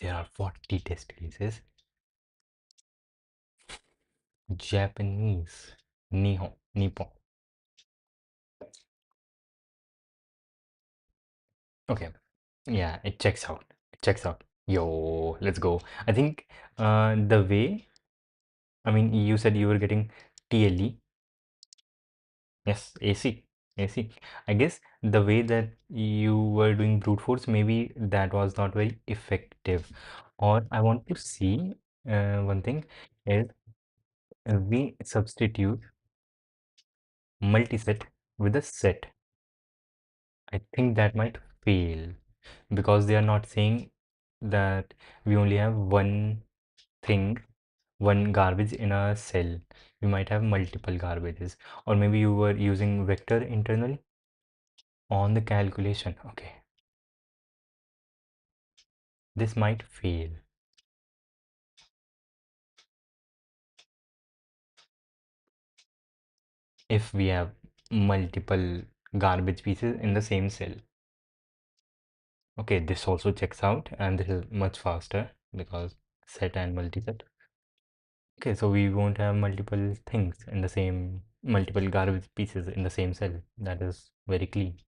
There are 40 test cases. Japanese, Nihon, Nippon. Okay, yeah, it checks out. It checks out. Yo, let's go. I think the way, I mean, you said you were getting TLE. Yes, AC. AC. I guess the way that you were doing brute force, maybe that was not very effective. Or I want to see one thing is we substitute multiset with a set. I think that might fail because they are not saying that we only have one thing, one garbage in a cell. We might have multiple garbages, or maybe you were using vector internally on the calculation. Okay, this might fail if we have multiple garbage pieces in the same cell. Okay, this also checks out, and this is much faster because set and multiset. Okay, so we won't have multiple things in the same, multiple garbage pieces in the same cell. That is very clean.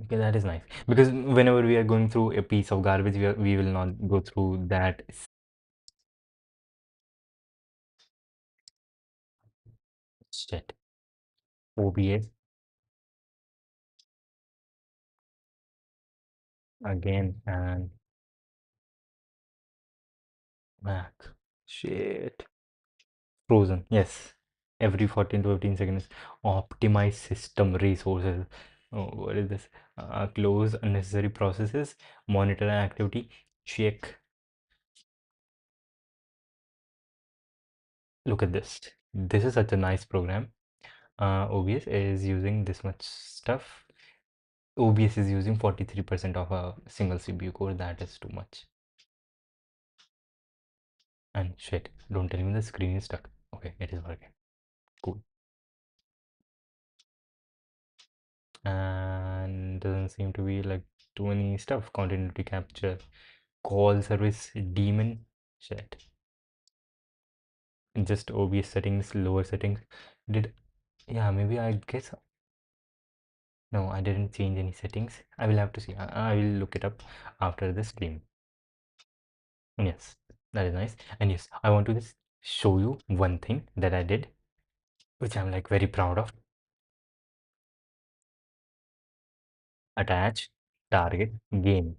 Okay, that is nice. Because whenever we are going through a piece of garbage, we will not go through that shit. OBS again and back. Shit. Frozen. Yes. every 14 to 15 seconds. Optimize system resources. Oh, what is this? Close unnecessary processes. Monitor activity. Check. Look at this. This is such a nice program. OBS is using this much stuff. OBS is using 43% of a single CPU core. That is too much. And shit, don't tell me the screen is stuck. Okay, it is working. Cool. And doesn't seem to be like too many stuff. Continuity capture, call service, daemon. Shit. Just OBS settings, lower settings. Did Yeah, maybe I guess no, I didn't change any settings. I will have to see. I will look it up after the stream. Yes, that is nice. And yes, I want to just show you one thing that I did, which I'm like very proud of. Attach target game.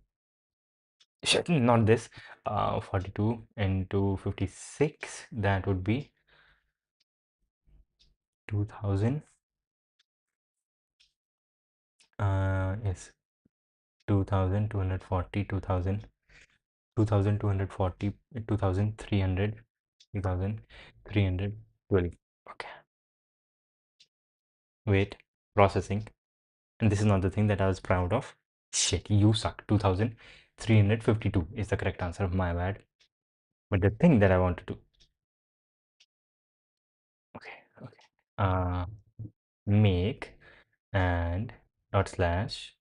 Shit, not this. 42 into 56. That would be 2000. Yes, 2240, 2240, 2300, 2312. Okay, wait, processing. And this is not the thing that I was proud of. Shit, you suck. 2352 is the correct answer. My bad. But the thing that I wanted to. Okay, okay. Make and dot slash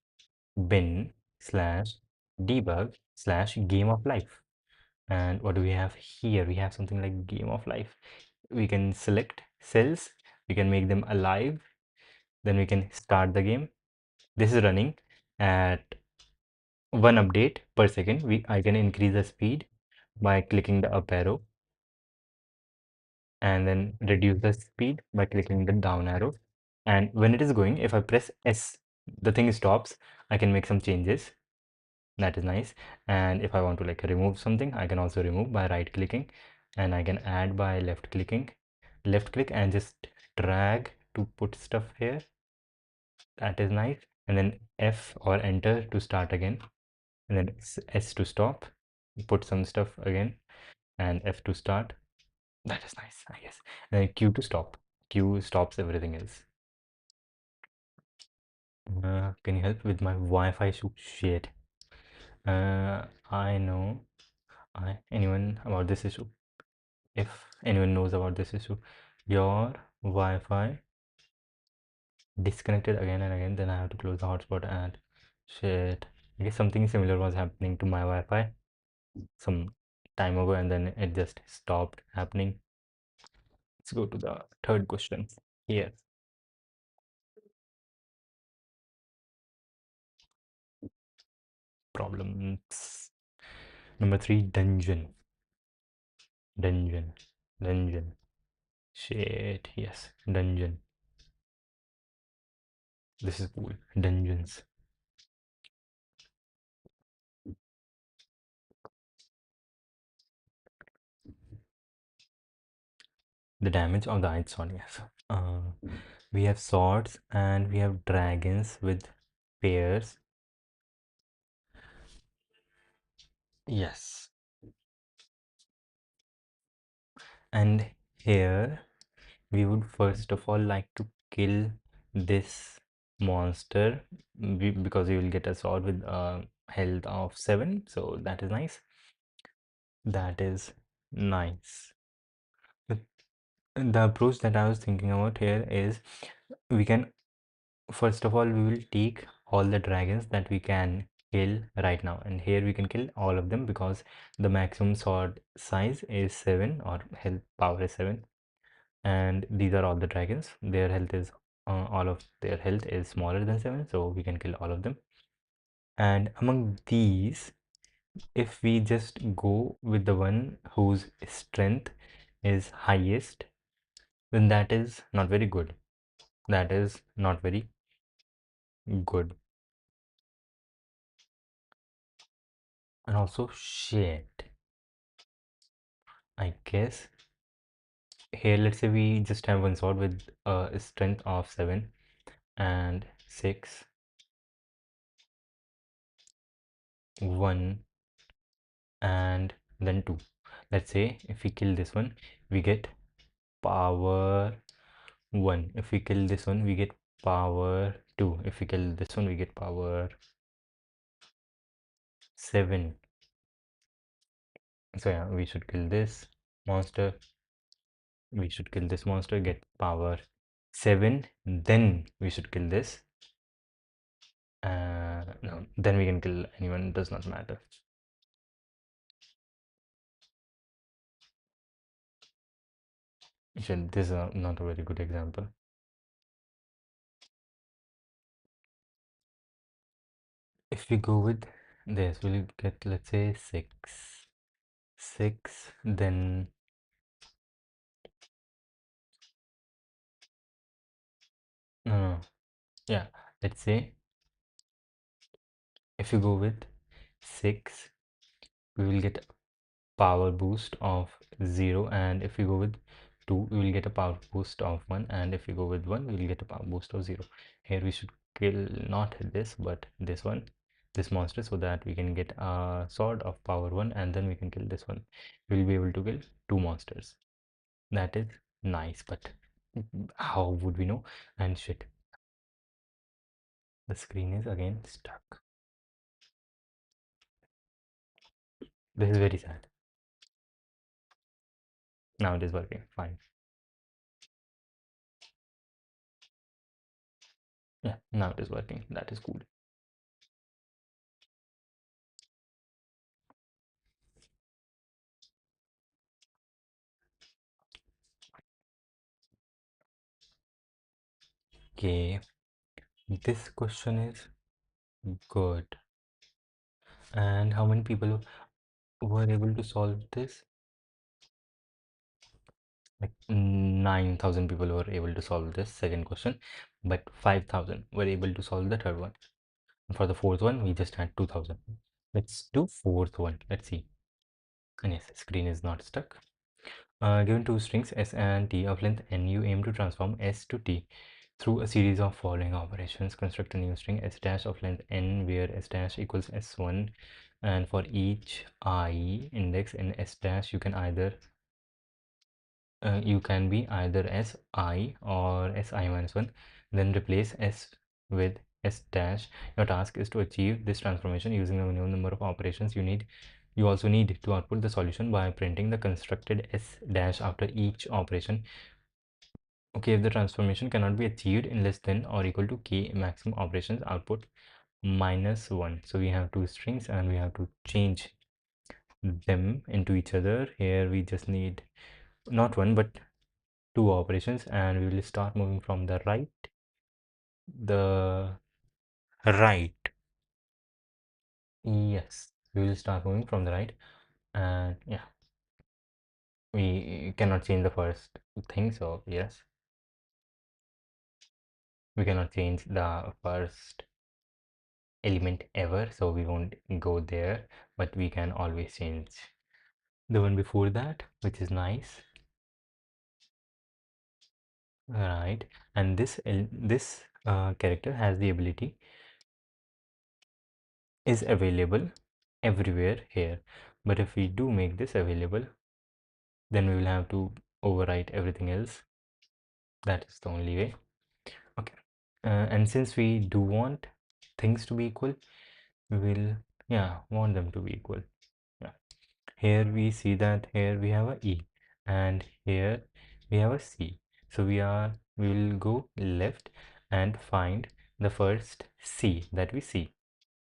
bin slash debug slash game of life. And what do we have here? We have something like game of life. We can select cells, we can make them alive, then we can start the game. This is running at one update per second. I can increase the speed by clicking the up arrow and then reduce the speed by clicking the down arrow. And when it is going, if I press S, the thing stops. I can make some changes. That is nice. And if I want to like remove something, I can also remove by right clicking, and I can add by left clicking. Left click and just drag to put stuff here. That is nice. And then F or enter to start again, and then S to stop, put some stuff again, and F to start. That is nice, I guess. And then Q to stop. Q stops everything else. Can you help with my Wi-Fi issue? Shit. I know. Anyone about this issue? If anyone knows about this issue, your Wi-Fi disconnected again and again, then I have to close the hotspot and shit. I guess something similar was happening to my Wi-Fi some time ago, and then it just stopped happening. Let's go to the third question here. Problems. Number 3, dungeon. Dungeon. Dungeon. Shit, yes, dungeon. This is cool. Dungeons. The damage of the Ice Sword, yes. We have swords and we have dragons with pairs. Yes. And here we would first of all like to kill this monster because you will get a sword with health of 7. So that is nice. That is nice. But the approach that I was thinking about here is we can first of all we will take all the dragons that we can kill right now, and here we can kill all of them because the maximum sword size is 7 or health power is 7, and these are all the dragons. Their health is all of their health is smaller than 7, so we can kill all of them. And among these, if we just go with the one whose strength is highest, then that is not very good. That is not very good. And also shit, I guess Here, let's say we just have one sword with a strength of 7 and 6, 1 and then 2. Let's say if we kill this one, we get power 1. If we kill this one, we get power 2. If we kill this one, we get power 7. So yeah, we should kill this monster. We should kill this monster, get power 7. Then we should kill this. No, then we can kill anyone, does not matter. Shit, this is not a very good example. If we go with this, we'll get, let's say, 6. 6, then no, yeah, let's say if you go with 6, we will get a power boost of 0, and if we go with 2, we will get a power boost of 1, and if we go with 1, we will get a power boost of 0. Here we should kill not this but this one, this monster, so that we can get a sword of power 1, and then we can kill this one. We'll be able to kill 2 monsters. That is nice, but how would we know? And shit, the screen is again stuck. This is very sad. Now it is working fine. Yeah, now it is working. That is cool. Okay, this question is good. And how many people were able to solve this? Like 9,000 people were able to solve this second question, but 5,000 were able to solve the third one. And for the fourth one, we just had 2,000. Let's do fourth one. Let's see. And yes, screen is not stuck. Given two strings s and t of length n, you aim to transform s to t through a series of following operations. Construct a new string s dash of length n where s dash equals s1, and for each I index in s dash you can be either si or si minus 1. Then replace s with s dash. Your task is to achieve this transformation using the minimum number of operations you also need to output the solution by printing the constructed s dash after each operation. Okay, if the transformation cannot be achieved in less than or equal to k maximum operations, output -1. So we have two strings and we have to change them into each other. Here we just need not one but two operations, and we will start moving from the right. Yes, we will start moving from the right, and yeah, we cannot change the first thing, so yes, we cannot change the first element ever, so we won't go there, but we can always change the one before that, which is nice. Right, and this character has the ability is available everywhere here, but if we do make this available, then we will have to overwrite everything else. That is the only way. Okay, and since we do want things to be equal, we will want them to be equal. Yeah, here we see that here we have a E and here we have a C, so we will go left and find the first C that we see.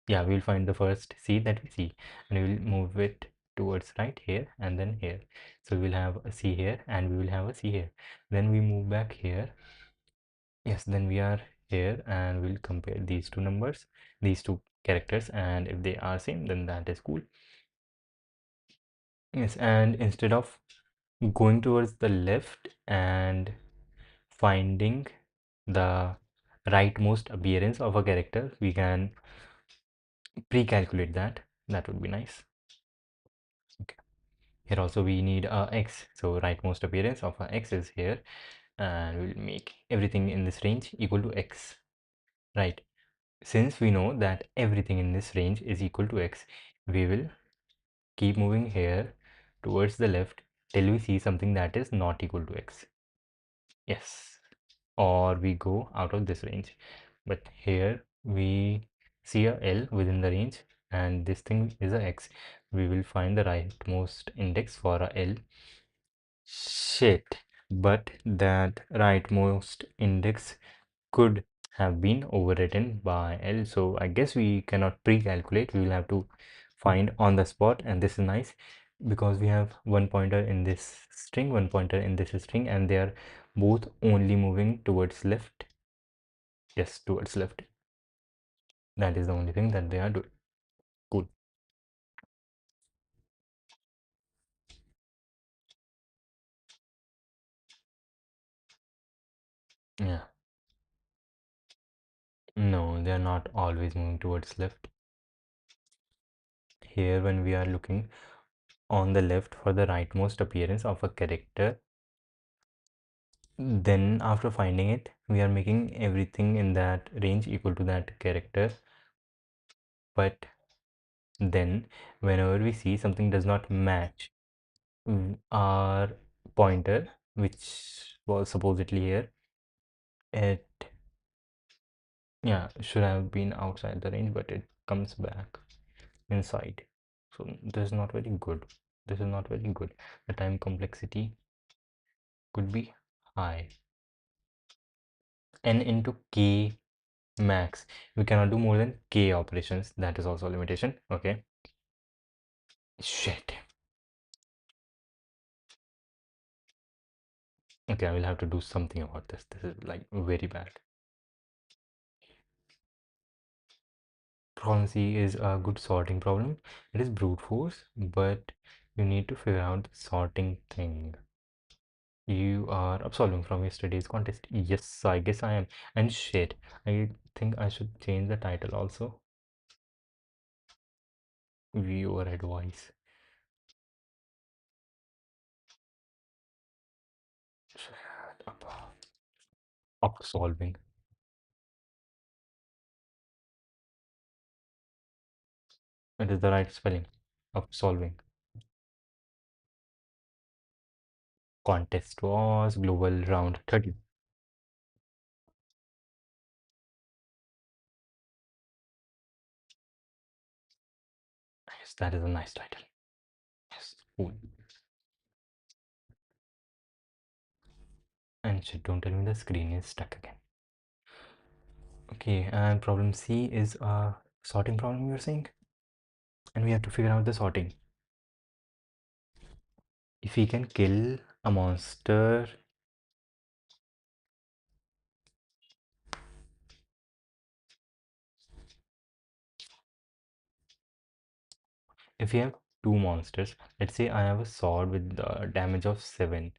Yeah, we'll find the first C that we see, and we will move it towards right here and then here. So we'll have a C here and we will have a C here. Then we move back here. Yes, then we are here and we'll compare these two numbers, these two characters, and if they are same, then that is cool. Yes, and instead of going towards the left and finding the rightmost appearance of a character, we can pre-calculate that. That would be nice. Okay. Here also we need a x, so rightmost appearance of a x is here, and we'll make everything in this range equal to x, right? Since we know that everything in this range is equal to x, we will keep moving here towards the left till we see something that is not equal to x. Yes, or we go out of this range. But here we see a L within the range, and this thing is a x. We will find the rightmost index for a L. Shit, but that rightmost index could have been overwritten by L, so I guess we cannot pre-calculate. We will have to find on the spot, and this is nice because we have one pointer in this string, one pointer in this string, and they are both only moving towards left. Yes, towards left. That is the only thing that they are doing. Cool. Yeah. No, they are not always moving towards left. Here, when we are looking on the left for the rightmost appearance of a character, then after finding it, we are making everything in that range equal to that character. But then whenever we see something does not match our pointer, which was supposedly here, it, yeah, should have been outside the range, but it comes back inside. So this is not very good. This is not very good. The time complexity could be high. N into k max. We cannot do more than k operations. That is also a limitation. Okay. Shit. Okay, I will have to do something about this. This is like very bad. Problem C is a good sorting problem. It is brute force, but you need to figure out the sorting thing. You are absolving from yesterday's contest. Yes, I guess I am. And shit, I think I should change the title also. Viewer advice. Shut up. Absolving. It is the right spelling. Absolving. Contest was global round 30. Yes, that is a nice title. Yes, cool. And shit, don't tell me the screen is stuck again. Okay, and problem C is a sorting problem, you're saying? And we have to figure out the sorting. If we can kill a monster, if we have two monsters, let's say I have a sword with the damage of 7,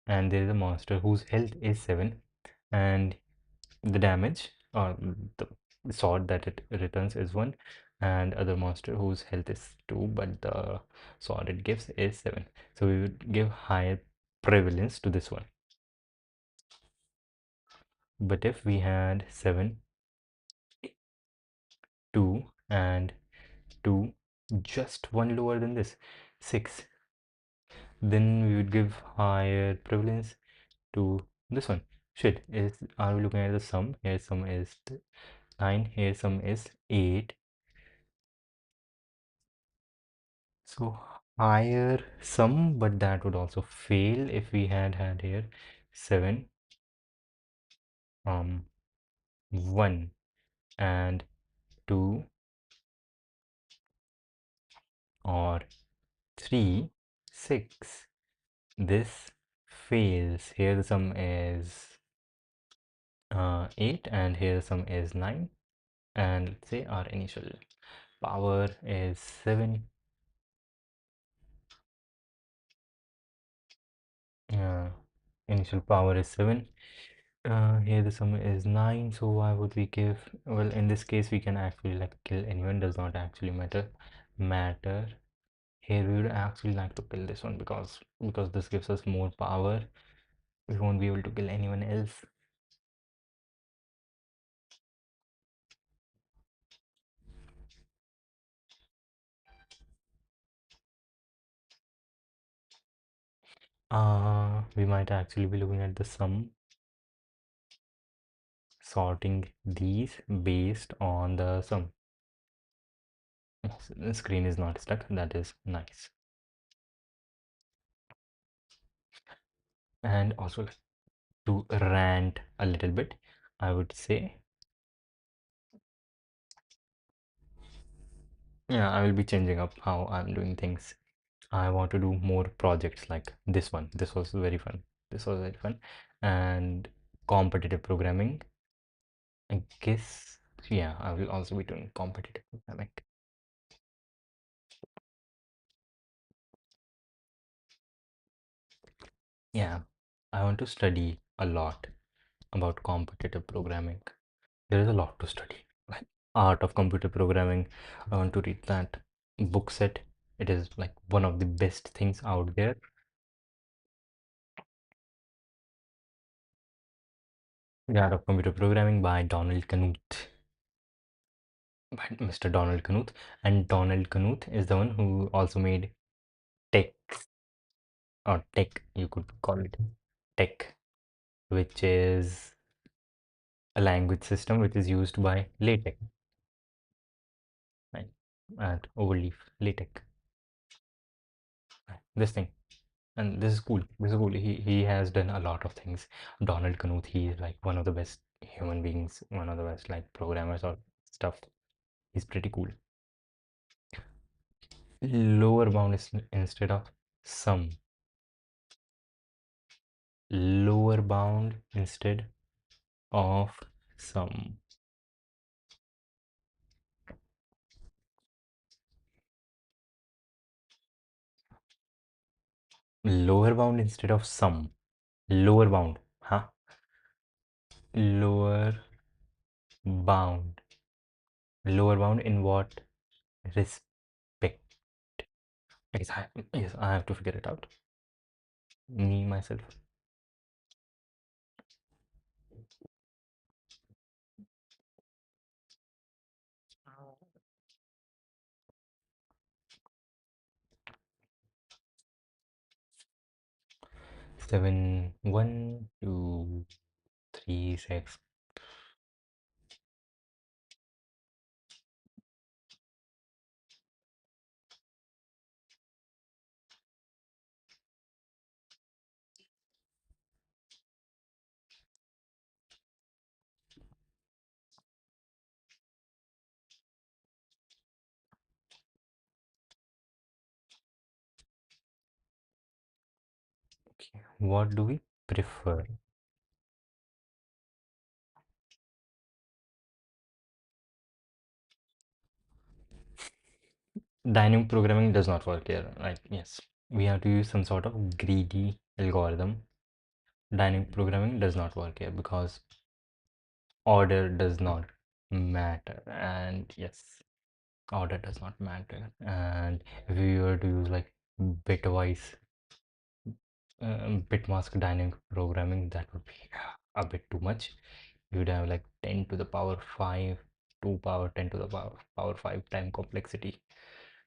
and there is a monster whose health is 7, and the damage or the sword that it returns is 1, and other monster whose health is 2 but the sword it gives is 7, so we would give higher prevalence to this one. But if we had 7, 2 and 2, just one lower than this, 6, then we would give higher prevalence to this one. Shit, is, are we looking at the sum? Here sum is 9, here sum is 8. So higher sum, but that would also fail if we had here 7, 1 and 2 or 3, 6. This fails. Here the sum is 8 and here the sum is 9, and let's say our initial power is 7. Initial power is 7. Here the sum is 9, so why would we give, well, in this case we can actually like kill anyone, does not actually matter. Here we would actually like to kill this one because this gives us more power. We won't be able to kill anyone else. We might actually be looking at the sum, sorting these based on the sum. Yes, the screen is not stuck. That is nice. And also to rant a little bit, I would say, yeah, I will be changing up how I'm doing things. I want to do more projects like this one. This was very fun. This was very fun. And competitive programming. I guess, yeah, I will also be doing competitive programming. Yeah, I want to study a lot about competitive programming. There is a lot to study. Like art of computer programming. I want to read that book set. It is like one of the best things out there. The Art of Computer Programming by Donald Knuth. By Mr. Donald Knuth. And Donald Knuth is the one who also made Tech, or Tech, you could call it Tech, which is a language system which is used by LaTeX, right? At Overleaf, LaTeX, right? This thing. And this is cool. This is cool. He has done a lot of things. Donald Knuth, he is like one of the best human beings, one of the best like programmers or stuff. He's pretty cool. Lower bound is instead of sum. Lower bound instead of sum. Lower bound instead of sum. Lower bound. Huh? Lower bound. Lower bound in what respect? Yes, I have to figure it out. Me, myself. 7, 1, 2, 3, 6. Okay. What do we prefer? Dynamic programming does not work here. Like, yes, we have to use some sort of greedy algorithm. Dynamic programming does not work here because order does not matter. And yes, order does not matter. And if we were to use like bitwise bit mask dynamic programming, that would be a bit too much. You would have like 10 to the power 5 2 power 10 to the power 5 time complexity.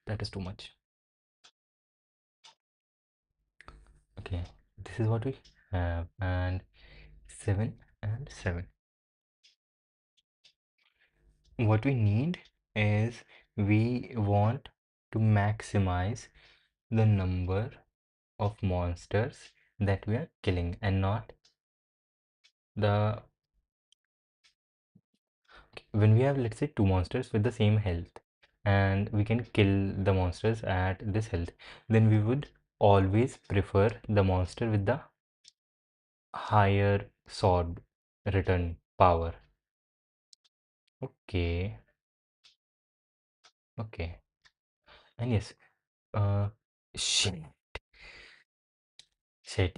That is too much. Okay, this is what we have, and 7 and 7. What we need is we want to maximize the number of monsters that we are killing and not the when we have, let's say, two monsters with the same health and we can kill the monsters at this health, then we would always prefer the monster with the higher sword return power. Okay, okay. And yes, uh shit,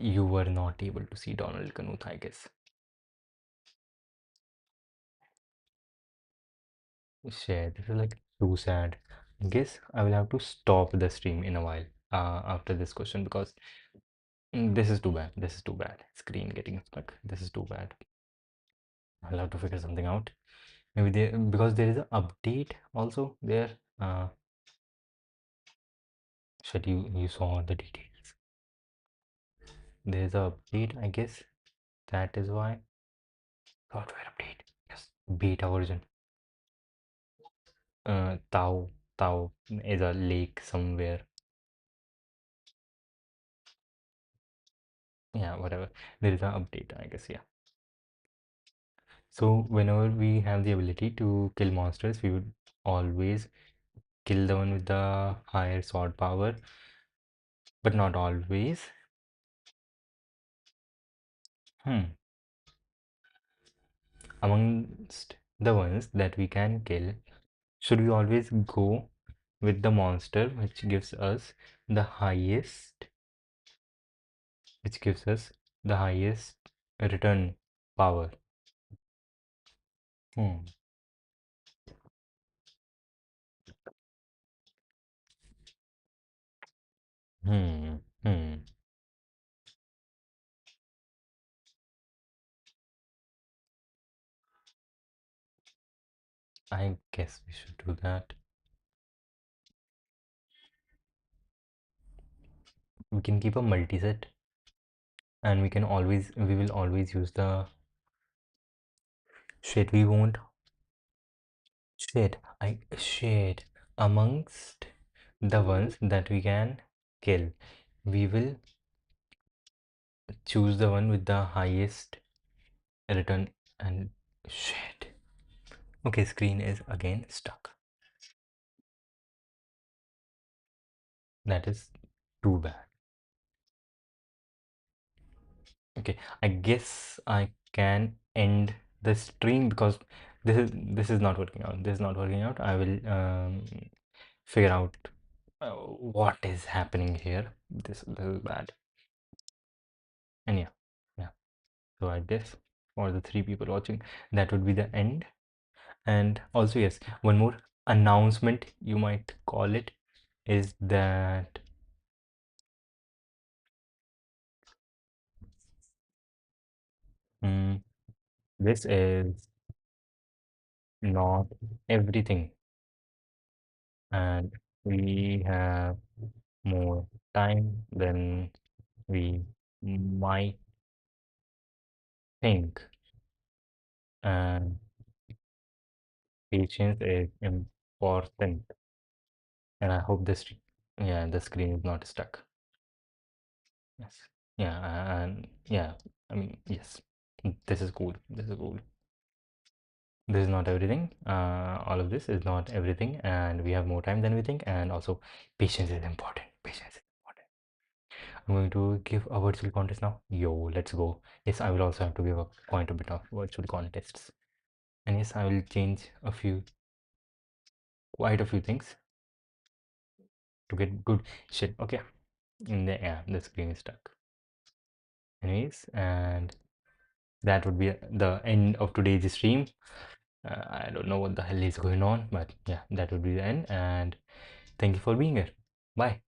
you were not able to see Donald Knuth, I guess. Shit, this is like too sad. guess I will have to stop the stream in a while after this question because this is too bad. This is too bad. Screen getting stuck. This is too bad. I'll have to figure something out. Maybe there because there is an update also there. Shit, you saw the details. There's a update, I guess. That is why. Software update. Yes. Beta version. Tau is a lake somewhere. Yeah, whatever. There is an update, I guess. Yeah. So whenever we have the ability to kill monsters, we would always kill the one with the higher sword power, but not always. Hmm. Amongst the ones that we can kill, should we always go with the monster which gives us the highest return power? Hmm. Hmm. Hmm. I guess we should do that. We can keep a multi-set and we will always use the shit we won't shit amongst the ones that we can kill. We will choose the one with the highest return and shit. Okay, screen is again stuck. That is too bad. Okay, I guess I can end the stream because this is not working out. This is not working out. I will figure out what is happening here. This is bad. And yeah, yeah. So I guess for the three people watching, that would be the end. And also, yes, one more announcement you might call it is that mm, this is not everything, and we have more time than we might think, and patience is important. And I hope this, yeah, the screen is not stuck. Yes. Yeah, and yeah, I mean, yes, this is cool. This is cool. This is not everything. All of this is not everything, and we have more time than we think. And also, patience is important. Patience is important. I'm going to give a virtual contest now. Yo, let's go. Yes, I will also have to give a quite a bit of virtual contests. And yes, I will change quite a few things to get good shit. Okay. Yeah, the screen is stuck. Anyways, and that would be the end of today's stream. I don't know what the hell is going on, but yeah, that would be the end. And thank you for being here. Bye.